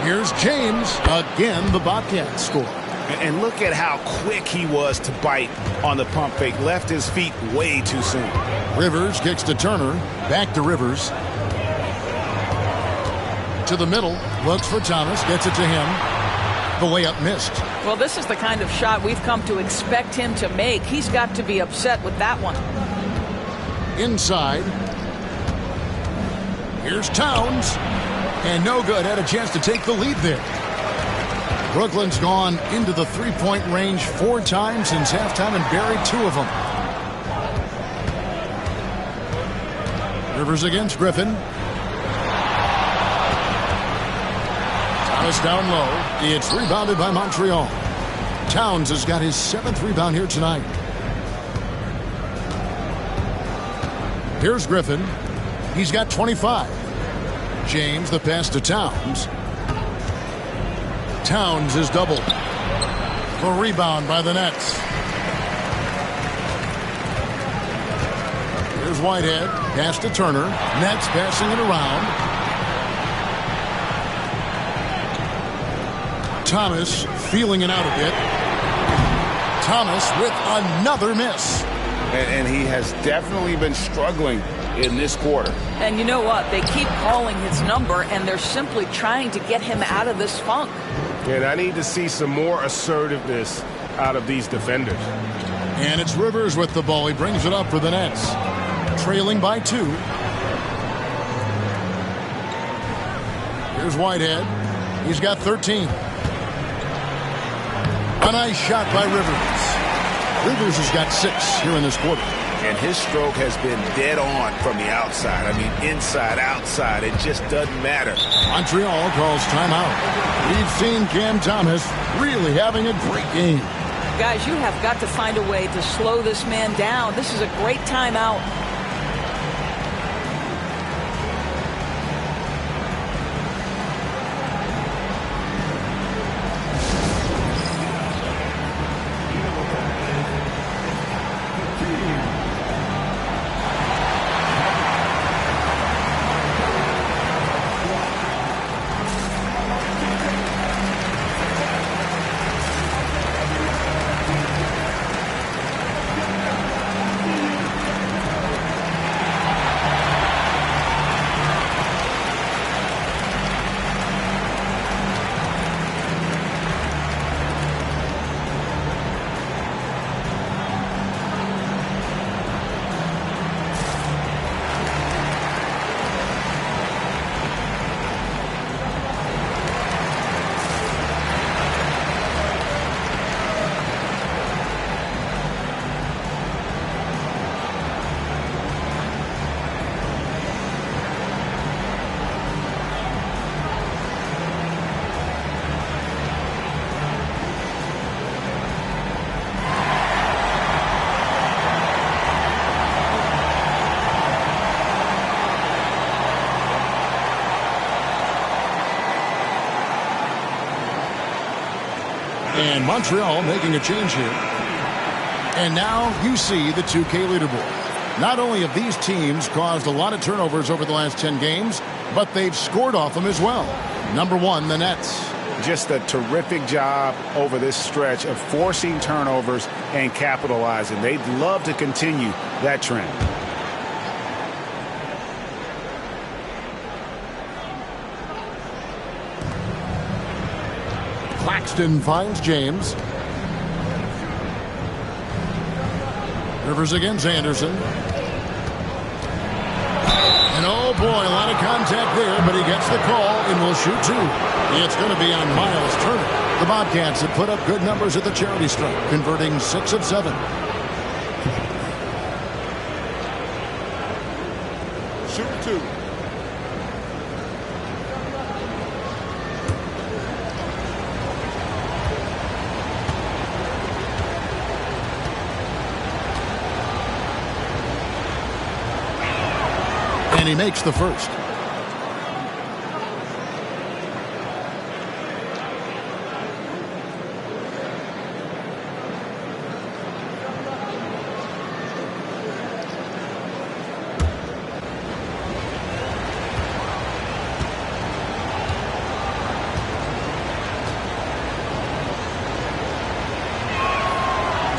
Here's James. Again, the Bobcats score. And look at how quick he was to bite on the pump fake. Left his feet way too soon. Rivers kicks to Turner. Back to Rivers. To the middle. Looks for Thomas. Gets it to him. The layup missed. Well, this is the kind of shot we've come to expect him to make. He's got to be upset with that one. Inside. Here's Towns. And no good. Had a chance to take the lead there. Brooklyn's gone into the three-point range 4 times since halftime and buried 2 of them. Rivers against Griffin. Thomas down low. It's rebounded by Montreal. Towns has got his 7th rebound here tonight. Here's Griffin. He's got 25. James, the pass to Towns. Towns is doubled. The rebound by the Nets. Here's Whitehead. Pass to Turner. Nets passing it around. Thomas feeling it out a bit. Thomas with another miss. And he has definitely been struggling in this quarter. And you know what? They keep calling his number, and they're simply trying to get him out of this funk. And I need to see some more assertiveness out of these defenders. And it's Rivers with the ball. He brings it up for the Nets. Trailing by 2. Here's Whitehead. He's got 13. A nice shot by Rivers. Rivers has got 6 here in this quarter. and his stroke has been dead on from the outside. I mean, inside, outside, it just doesn't matter. Montreal calls timeout. We've seen Cam Thomas really having a great game. Guys, you have got to find a way to slow this man down. This is a great timeout. And Montreal making a change here. And now you see the 2K leaderboard. Not only have these teams caused a lot of turnovers over the last 10 games, but they've scored off them as well. Number 1, the Nets. Just a terrific job over this stretch of forcing turnovers and capitalizing. They'd love to continue that trend. Claxton finds James. Rivers against Anderson. And oh boy, a lot of contact there, but he gets the call and will shoot 2. It's going to be on Miles Turner. The Bobcats have put up good numbers at the charity stripe, converting 6 of 7. Shoot 2. And he makes the first.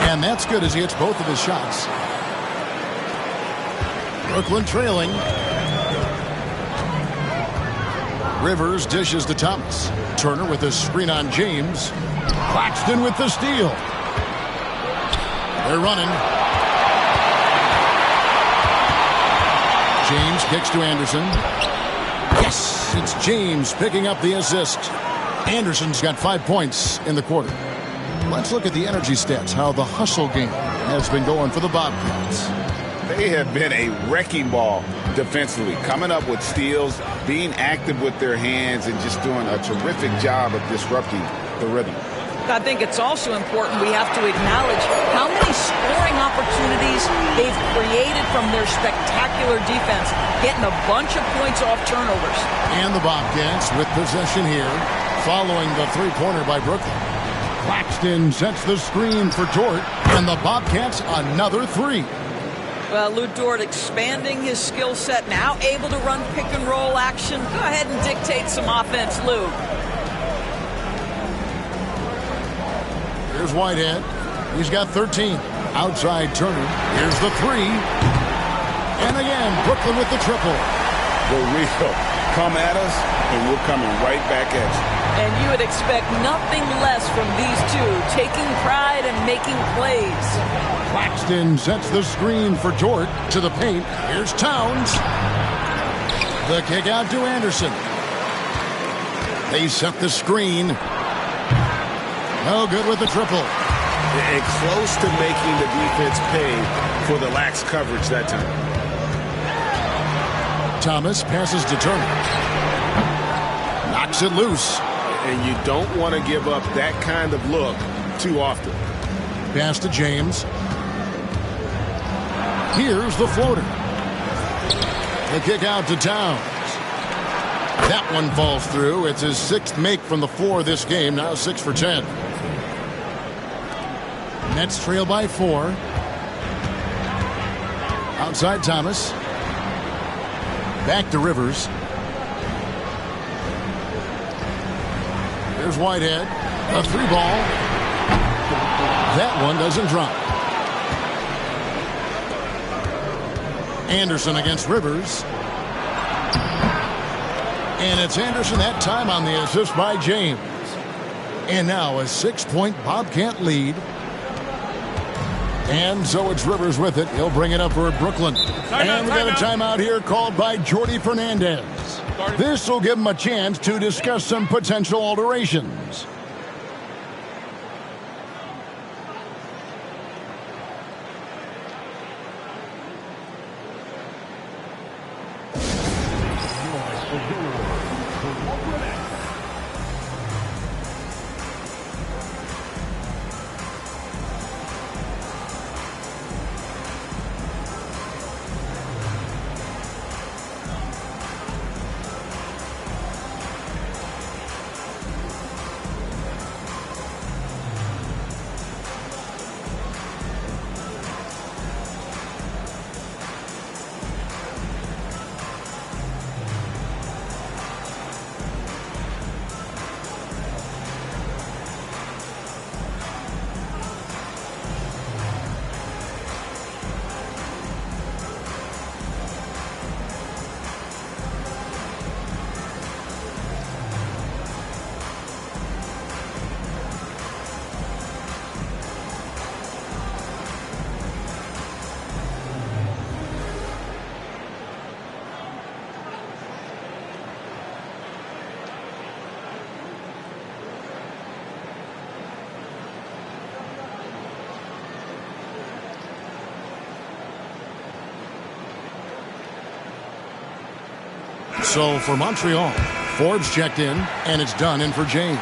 And that's good as he hits both of his shots. Brooklyn trailing. Rivers dishes to Thomas. Turner with a screen on James. Claxton with the steal. They're running. James kicks to Anderson. Yes, it's James picking up the assist. Anderson's got 5 points in the quarter. Let's look at the energy stats, how the hustle game has been going for the Bobcats. They have been a wrecking ball defensively, coming up with steals, being active with their hands, and just doing a terrific job of disrupting the rhythm. I think it's also important we have to acknowledge how many scoring opportunities they've created from their spectacular defense, getting a bunch of points off turnovers. And the Bobcats with possession here, following the three-pointer by Brooklyn. Claxton sets the screen for Dort, and the Bobcats another 3. Well, Lou Dort expanding his skill set, now able to run pick-and-roll action. Go ahead and dictate some offense, Lou. Here's Whitehead. He's got 13. Outside Turner. Here's the 3. And again, Brooklyn with the triple. The real come at us, and we're coming right back at you. And you would expect nothing less from these two, taking pride and making plays. Claxton sets the screen for Dort to the paint. Here's Towns. The kick out to Anderson. They set the screen. No good with the triple. And close to making the defense pay for the lax coverage that time. Thomas passes to Turner. Knocks it loose. And you don't want to give up that kind of look too often. Pass to James. Here's the floater. The kick out to Towns. That one falls through. It's his 6th make from the floor this game. Now 6 for 10. Nets trail by 4. Outside Thomas. Back to Rivers. There's Whitehead. A 3-ball. That one doesn't drop. Anderson against Rivers. And it's Anderson that time on the assist by James. And now a 6-point Bobcat lead. And so it's Rivers with it. He'll bring it up for Brooklyn. And we got a timeout here called by Jordi Fernandez. This will give him a chance to discuss some potential alterations. So for Montreal, Forbes checked in, and it's done in for James.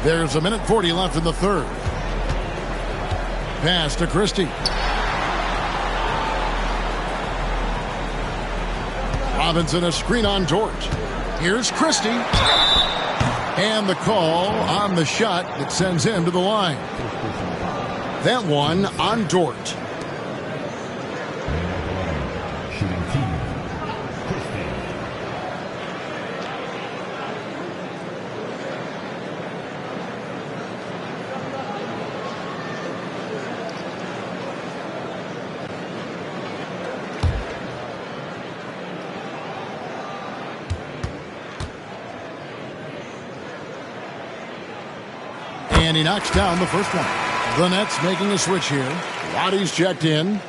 There's a minute 40 left in the third. Pass to Christie. Robinson a screen on Dort. Here's Christie. And the call on the shot that sends him to the line. That one on Dort. And he knocks down the first one. The Nets making a switch here. Waddy's checked in.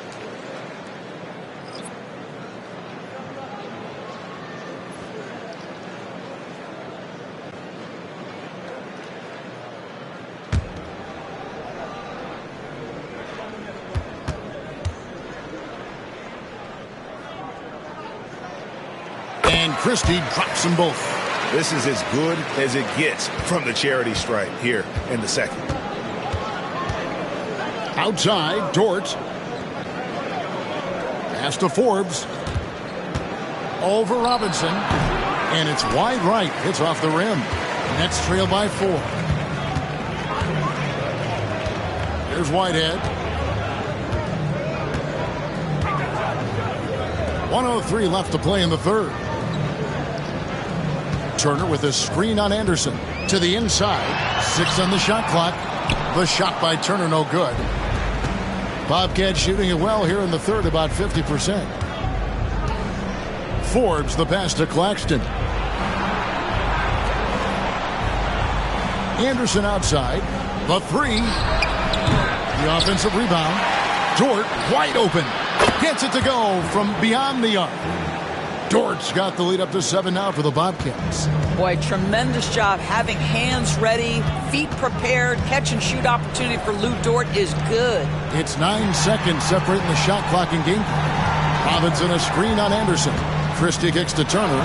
And Christie drops them both. This is as good as it gets from the charity stripe here in the second. Outside, Dort. Pass to Forbes. Over Robinson. And it's wide right. Hits off the rim. Nets trail by 4. Here's Whitehead. 1:03 left to play in the third. Turner with a screen on Anderson. To the inside. 6 on the shot clock. The shot by Turner no good. Bobcats shooting it well here in the third, about 50%. Forbes the pass to Claxton. Anderson outside. The three. The offensive rebound. Dort wide open. Gets it to go from beyond the arc. Dort's got the lead up to 7 now for the Bobcats. Boy, tremendous job having hands ready, feet prepared. Catch and shoot opportunity for Lou Dort is good. It's 9 seconds separating the shot clock and game clock. Robinson a screen on Anderson. Christie kicks to Turner.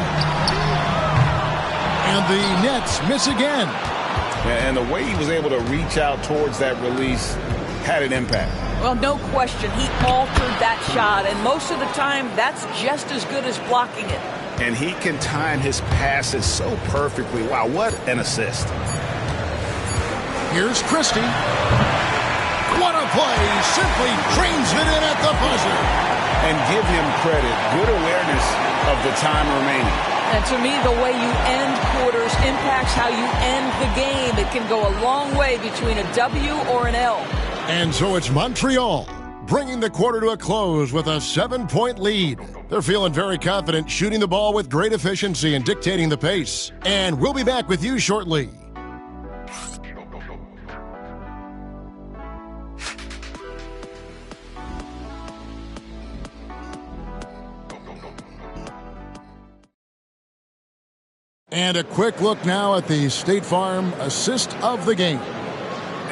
And the Nets miss again. And the way he was able to reach out towards that release had an impact. Well, no question. He altered that shot, and most of the time, that's just as good as blocking it. And he can time his passes so perfectly. Wow, what an assist. Here's Christie. What a play. Simply drains it in at the buzzer. And give him credit. Good awareness of the time remaining. And to me, the way you end quarters impacts how you end the game. It can go a long way between a W or an L. And so it's Montreal bringing the quarter to a close with a 7-point lead. They're feeling very confident, shooting the ball with great efficiency and dictating the pace. And we'll be back with you shortly. And a quick look now at the State Farm assist of the game.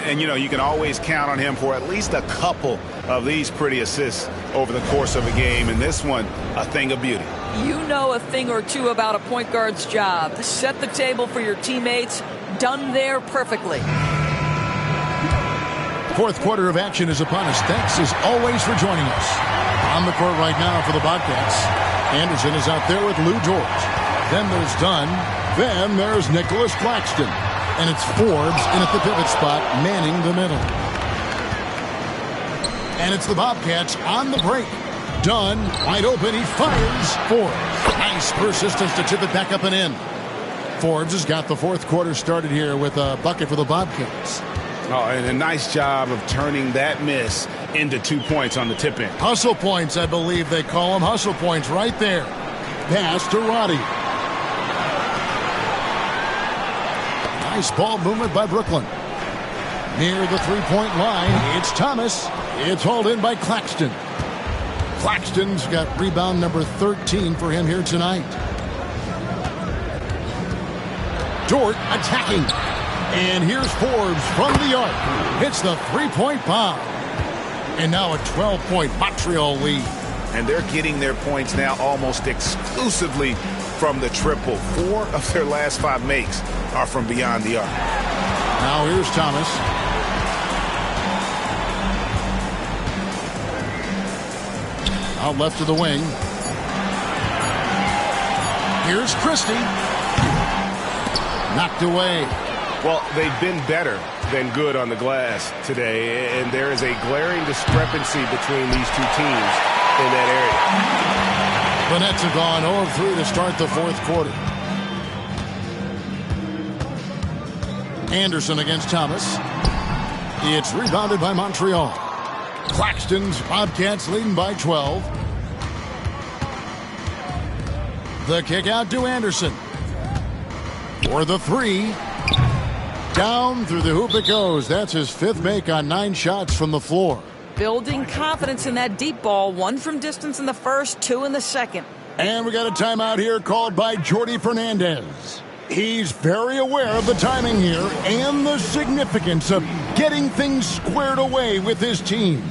And, you know, you can always count on him for at least a couple of these pretty assists over the course of a game. And this one, a thing of beauty. You know a thing or two about a point guard's job. Set the table for your teammates. Done there perfectly. Fourth quarter of action is upon us. Thanks as always for joining us. On the court right now for the Bobcats. Anderson is out there with Lou Dort. Then there's Dunn. Then there's Nicholas Claxton. And it's Forbes in at the pivot spot, manning the middle. And it's the Bobcats on the break. Dunn, wide open, he fires. Forbes, nice persistence to tip it back up and in. Forbes has got the fourth quarter started here with a bucket for the Bobcats. Oh, and a nice job of turning that miss into 2 points on the tip-in. Hustle points, I believe they call them. Hustle points right there. Pass to Roddy. Nice ball movement by Brooklyn. Near the three-point line, it's Thomas. It's hauled in by Claxton. Claxton's got rebound number 13 for him here tonight. Dort attacking. And here's Forbes from the arc. Hits the three-point bomb. And now a 12-point Montreal lead. And they're getting their points now almost exclusively from the triple. 4 of their last 5 makes are from beyond the arc. Now here's Thomas. Out left to the wing. Here's Christie. Knocked away. Well, they've been better than good on the glass today, and there is a glaring discrepancy between these two teams in that area. The Nets have gone 0 of 3 to start the fourth quarter. Anderson against Thomas. It's rebounded by Montreal. Claxton's Bobcats leading by 12. The kick out to Anderson. For the three. Down through the hoop it goes. That's his 5th make on 9 shots from the floor. Building confidence in that deep ball. 1 from distance in the first, 2 in the second. And we got a timeout here called by Jordi Fernandez. He's very aware of the timing here and the significance of getting things squared away with his team.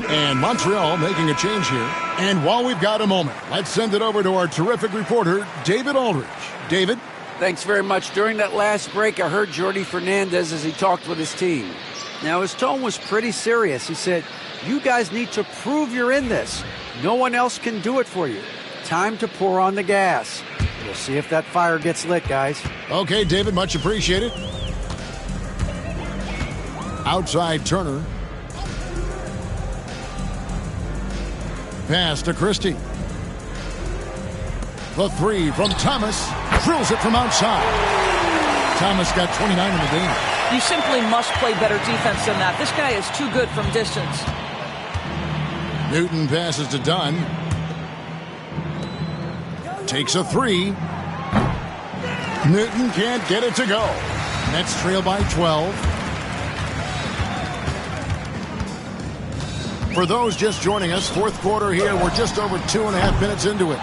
And Montreal making a change here. And while we've got a moment, let's send it over to our terrific reporter, David Aldridge. David? Thanks very much. During that last break, I heard Jordi Fernandez as he talked with his team. Now, his tone was pretty serious. He said, "You guys need to prove you're in this. No one else can do it for you. Time to pour on the gas." We'll see if that fire gets lit, guys. Okay, David, much appreciated. Outside Turner. Pass to Christie. The three from Thomas. Drills it from outside. Thomas got 29 in the game. You simply must play better defense than that. This guy is too good from distance. Newton passes to Dunn. Takes a three. Newton can't get it to go. Nets trail by 12. For those just joining us, fourth quarter here. We're just over 2.5 minutes into it.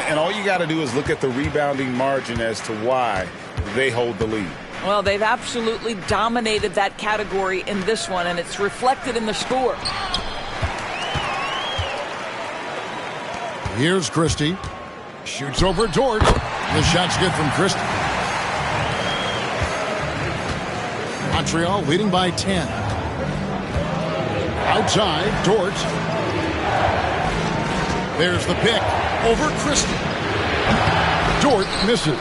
And all you got to do is look at the rebounding margin as to why they hold the lead. Well, they've absolutely dominated that category in this one, and it's reflected in the score. Here's Christie. Shoots over Dort. The shot's good from Christie. Montreal leading by 10. Outside, Dort. There's the pick. Over Christie. Dort misses.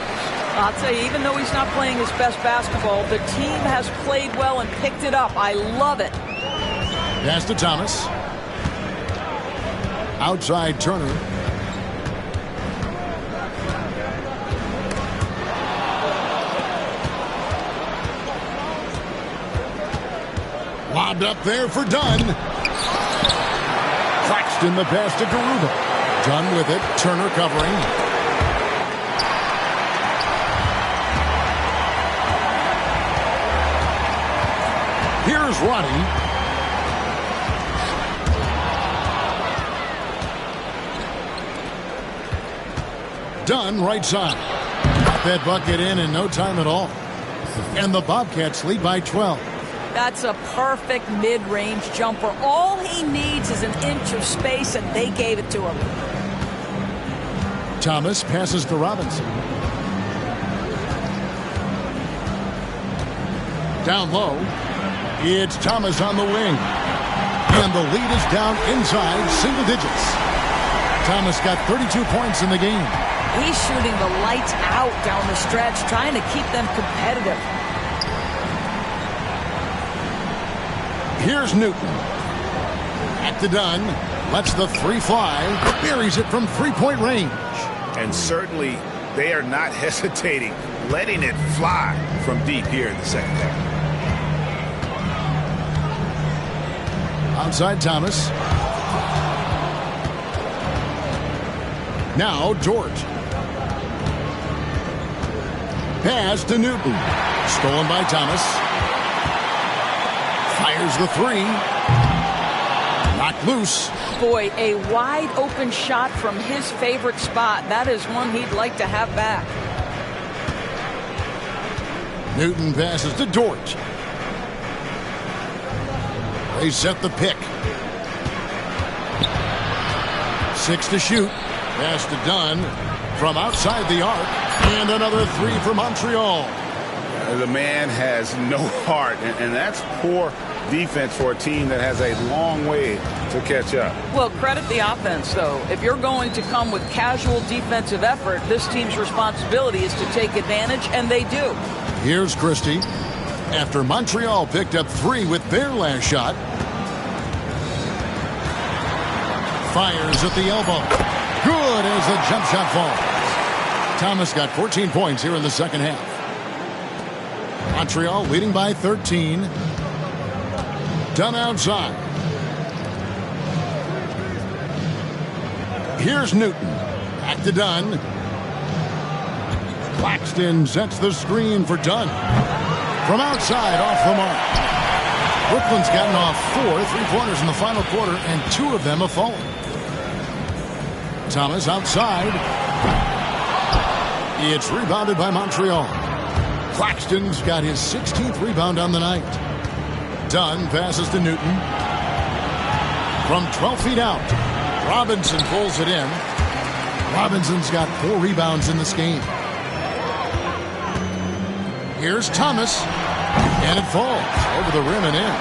I'll tell you, even though he's not playing his best basketball, the team has played well and picked it up. I love it. Pass to Thomas. Outside Turner. Lobbed up there for Dunn. Claxton the pass to Garuba. Dunn with it. Turner covering. Here's Roddy. Dunn right side. Got that bucket in no time at all. And the Bobcats lead by 12. That's a perfect mid-range jumper. All he needs is an inch of space, and they gave it to him. Thomas passes to Robinson. Down low. It's Thomas on the wing. And the lead is down inside single digits. Thomas got 32 points in the game. He's shooting the lights out down the stretch, trying to keep them competitive. Here's Newton. Back to Dunn. Lets the three fly. Buries it from three-point range. And certainly they are not hesitating, letting it fly from deep here in the second half. Outside Thomas. Now Dort. Pass to Newton. Stolen by Thomas. Fires the three. Knocked loose. Boy, a wide open shot from his favorite spot. That is one he'd like to have back. Newton passes to Dort. They set the pick. 6 to shoot. Pass to Dunn from outside the arc. And another three for Montreal. The man has no heart, and that's poor defense for a team that has a long way to catch up. Well, credit the offense, though. If you're going to come with casual defensive effort, this team's responsibility is to take advantage, and they do. Here's Christie. After Montreal picked up 3 with their last shot. Fires at the elbow. Good as the jump shot falls. Thomas got 14 points here in the second half. Montreal leading by 13. Dunn outside. Here's Newton. Back to Dunn. Claxton sets the screen for Dunn. From outside, off the mark. Brooklyn's gotten off 4 3-pointers in the final quarter, and 2 of them have fallen. Thomas outside. It's rebounded by Montreal. Claxton's got his 16th rebound on the night. Dunn passes to Newton. From 12 feet out, Robinson pulls it in. Robinson's got 4 rebounds in this game. Here's Thomas, and it falls over the rim and in.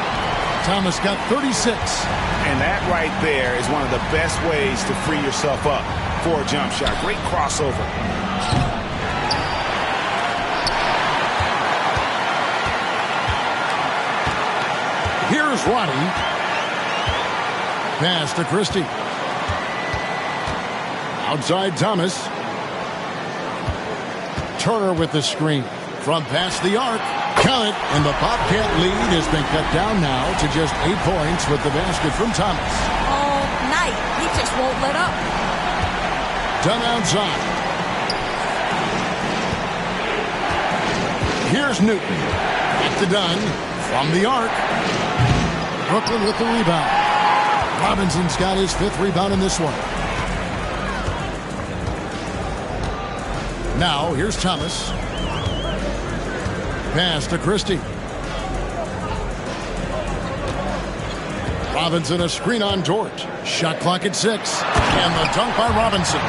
Thomas got 36. And that right there is one of the best ways to free yourself up for a jump shot. Great crossover. Here's Roddy. Pass to Christie. Outside Thomas. Turner with the screen. From past the arc. Count it. And the Bobcat lead has been cut down now to just 8 points with the basket from Thomas. All night. He just won't let up. Done outside. Here's Newton. Back to Dunn. From the arc. Brooklyn with the rebound. Robinson's got his 5th rebound in this one. Now, here's Thomas. Pass to Christie. Robinson a screen on Dort. Shot clock at 6. And the dunk by Robinson.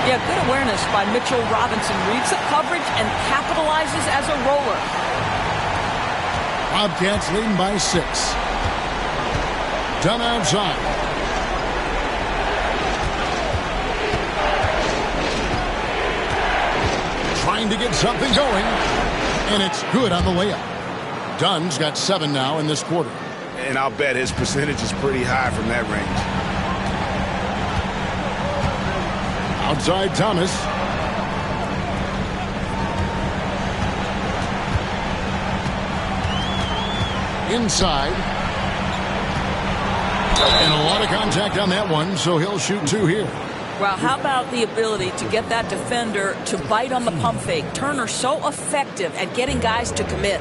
Yeah, good awareness by Mitchell Robinson. Reads the coverage and capitalizes as a roller. Bobcats leading by 6. Done outside. Trying to get something going. And it's good on the layup. Dunn's got 7 now in this quarter. And I'll bet his percentage is pretty high from that range. Outside Thomas. Inside. And a lot of contact on that one, so he'll shoot 2 here. Well, how about the ability to get that defender to bite on the pump fake? Turner so effective at getting guys to commit.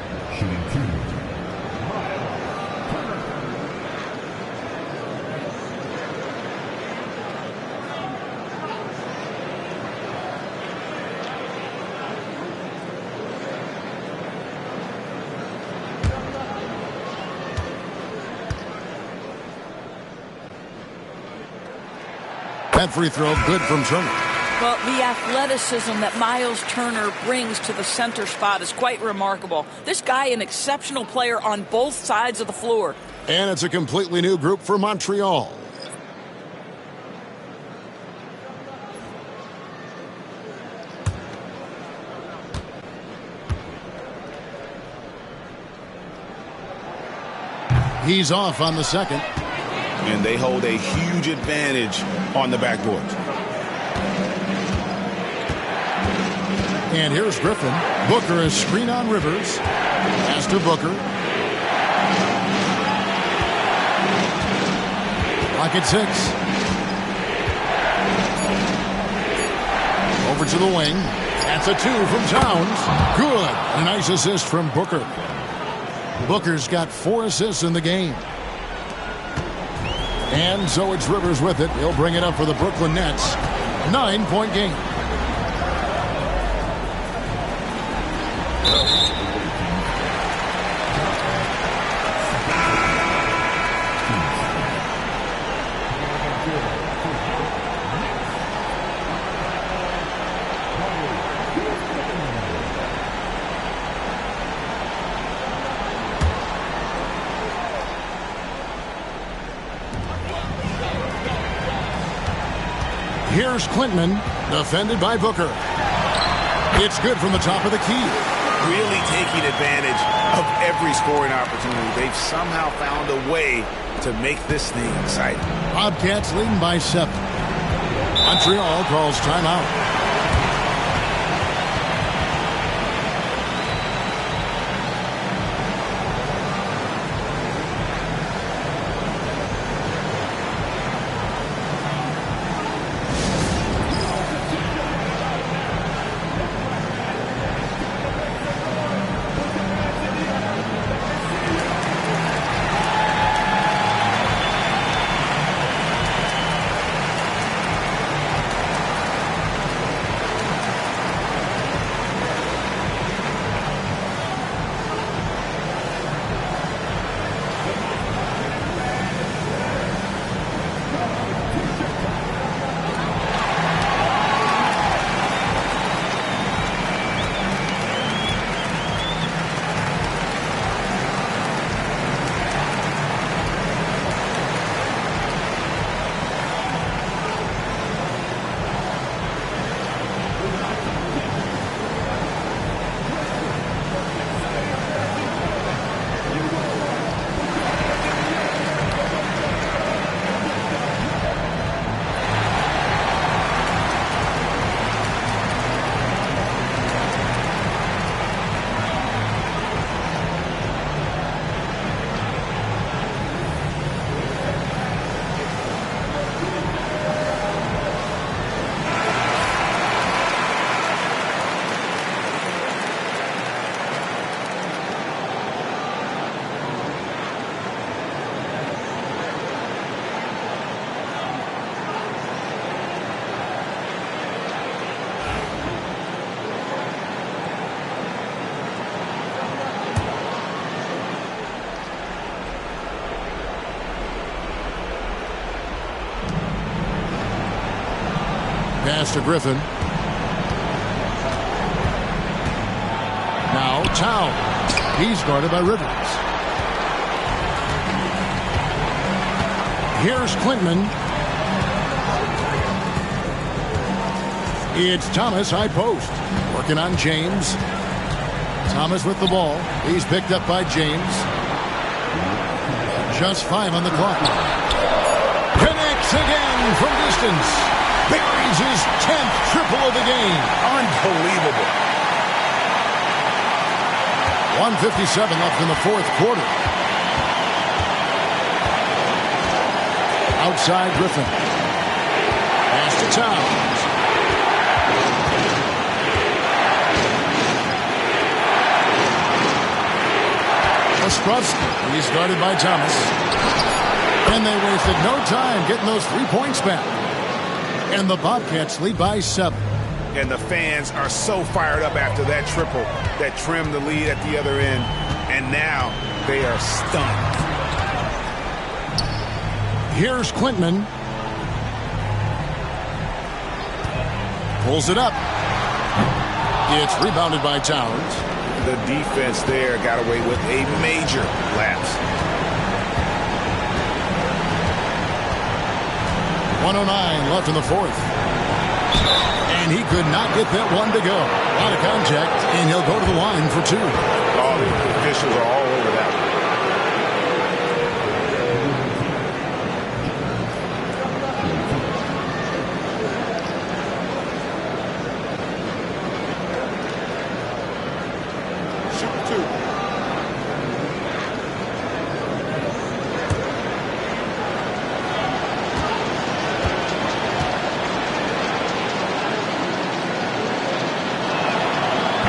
That free throw good from Turner. Well, the athleticism that Miles Turner brings to the center spot is quite remarkable. This guy, an exceptional player on both sides of the floor. And it's a completely new group for Montreal. He's off on the second. And they hold a huge advantage on the backboard. And here's Griffin. Booker is screen on Rivers. Pass to Booker. Clock at 6. Over to the wing. That's a 2 from Towns. Good. A nice assist from Booker. Booker's got 4 assists in the game. And so it's Rivers with it. He'll bring it up for the Brooklyn Nets. 9-point game. Here's Clinton, defended by Booker. It's good from the top of the key. Really taking advantage of every scoring opportunity. They've somehow found a way to make this thing exciting. Bobcats leading by 7. Montreal calls timeout. Pass to Griffin. Now Towns. He's guarded by Rivers. Here's Klintman. It's Thomas, high post. Working on James. Thomas with the ball. He's picked up by James. Just 5 on the clock. Connects again from distance. Buries his 10th triple of the game. Unbelievable. 1:57 left in the fourth quarter. Outside Griffin. Pass to Towns. Ostrowski. He's guarded by Thomas. And they wasted no time getting those 3 points back. And the Bobcats lead by 7. And the fans are so fired up after that triple that trimmed the lead at the other end. And now they are stunned. Here's Klintman. Pulls it up. It's rebounded by Towns. The defense there got away with a major lapse. 1:09 left in the fourth. And he could not get that one to go. A lot of contact, and he'll go to the line for 2. All the officials are all over that one.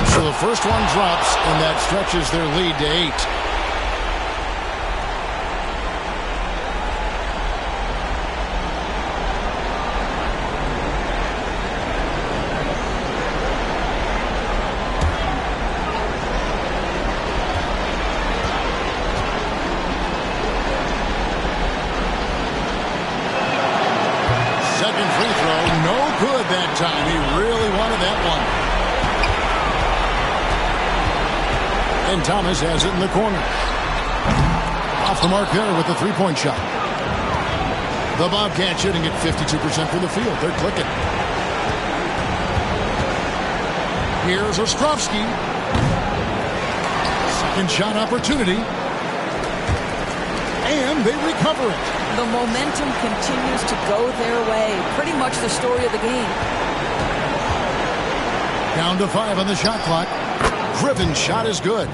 So the first one drops, and that stretches their lead to 8. Second free throw, no good that time. He really wanted that one. And Thomas has it in the corner. Off the mark there with the three-point shot. The Bobcats shooting at 52% from the field. They're clicking. Here's Ostrowski. Second shot opportunity. And they recover it. The momentum continues to go their way. Pretty much the story of the game. Down to 5 on the shot clock. Griffin's shot is good.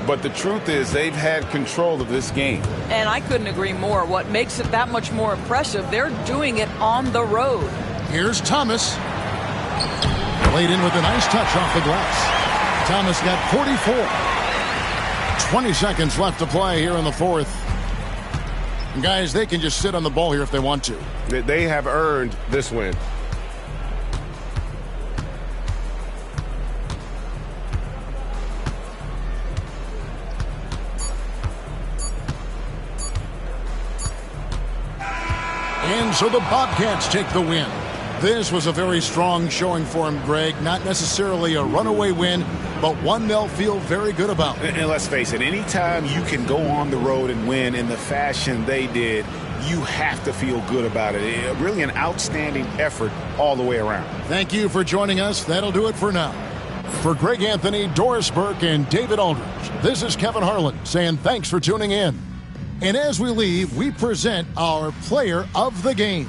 But the truth is they've had control of this game. And I couldn't agree more. What makes it that much more impressive, they're doing it on the road. Here's Thomas. Laid in with a nice touch off the glass. Thomas got 44. 20 seconds left to play here in the fourth. And guys, they can just sit on the ball here if they want to. They have earned this win. And so the Bobcats take the win. This was a very strong showing for him, Greg. Not necessarily a runaway win, but one they'll feel very good about. And let's face it, anytime you can go on the road and win in the fashion they did, you have to feel good about it. Really an outstanding effort all the way around. Thank you for joining us. That'll do it for now. For Greg Anthony, Doris Burke, and David Aldridge, this is Kevin Harlan saying thanks for tuning in. And as we leave, we present our player of the game.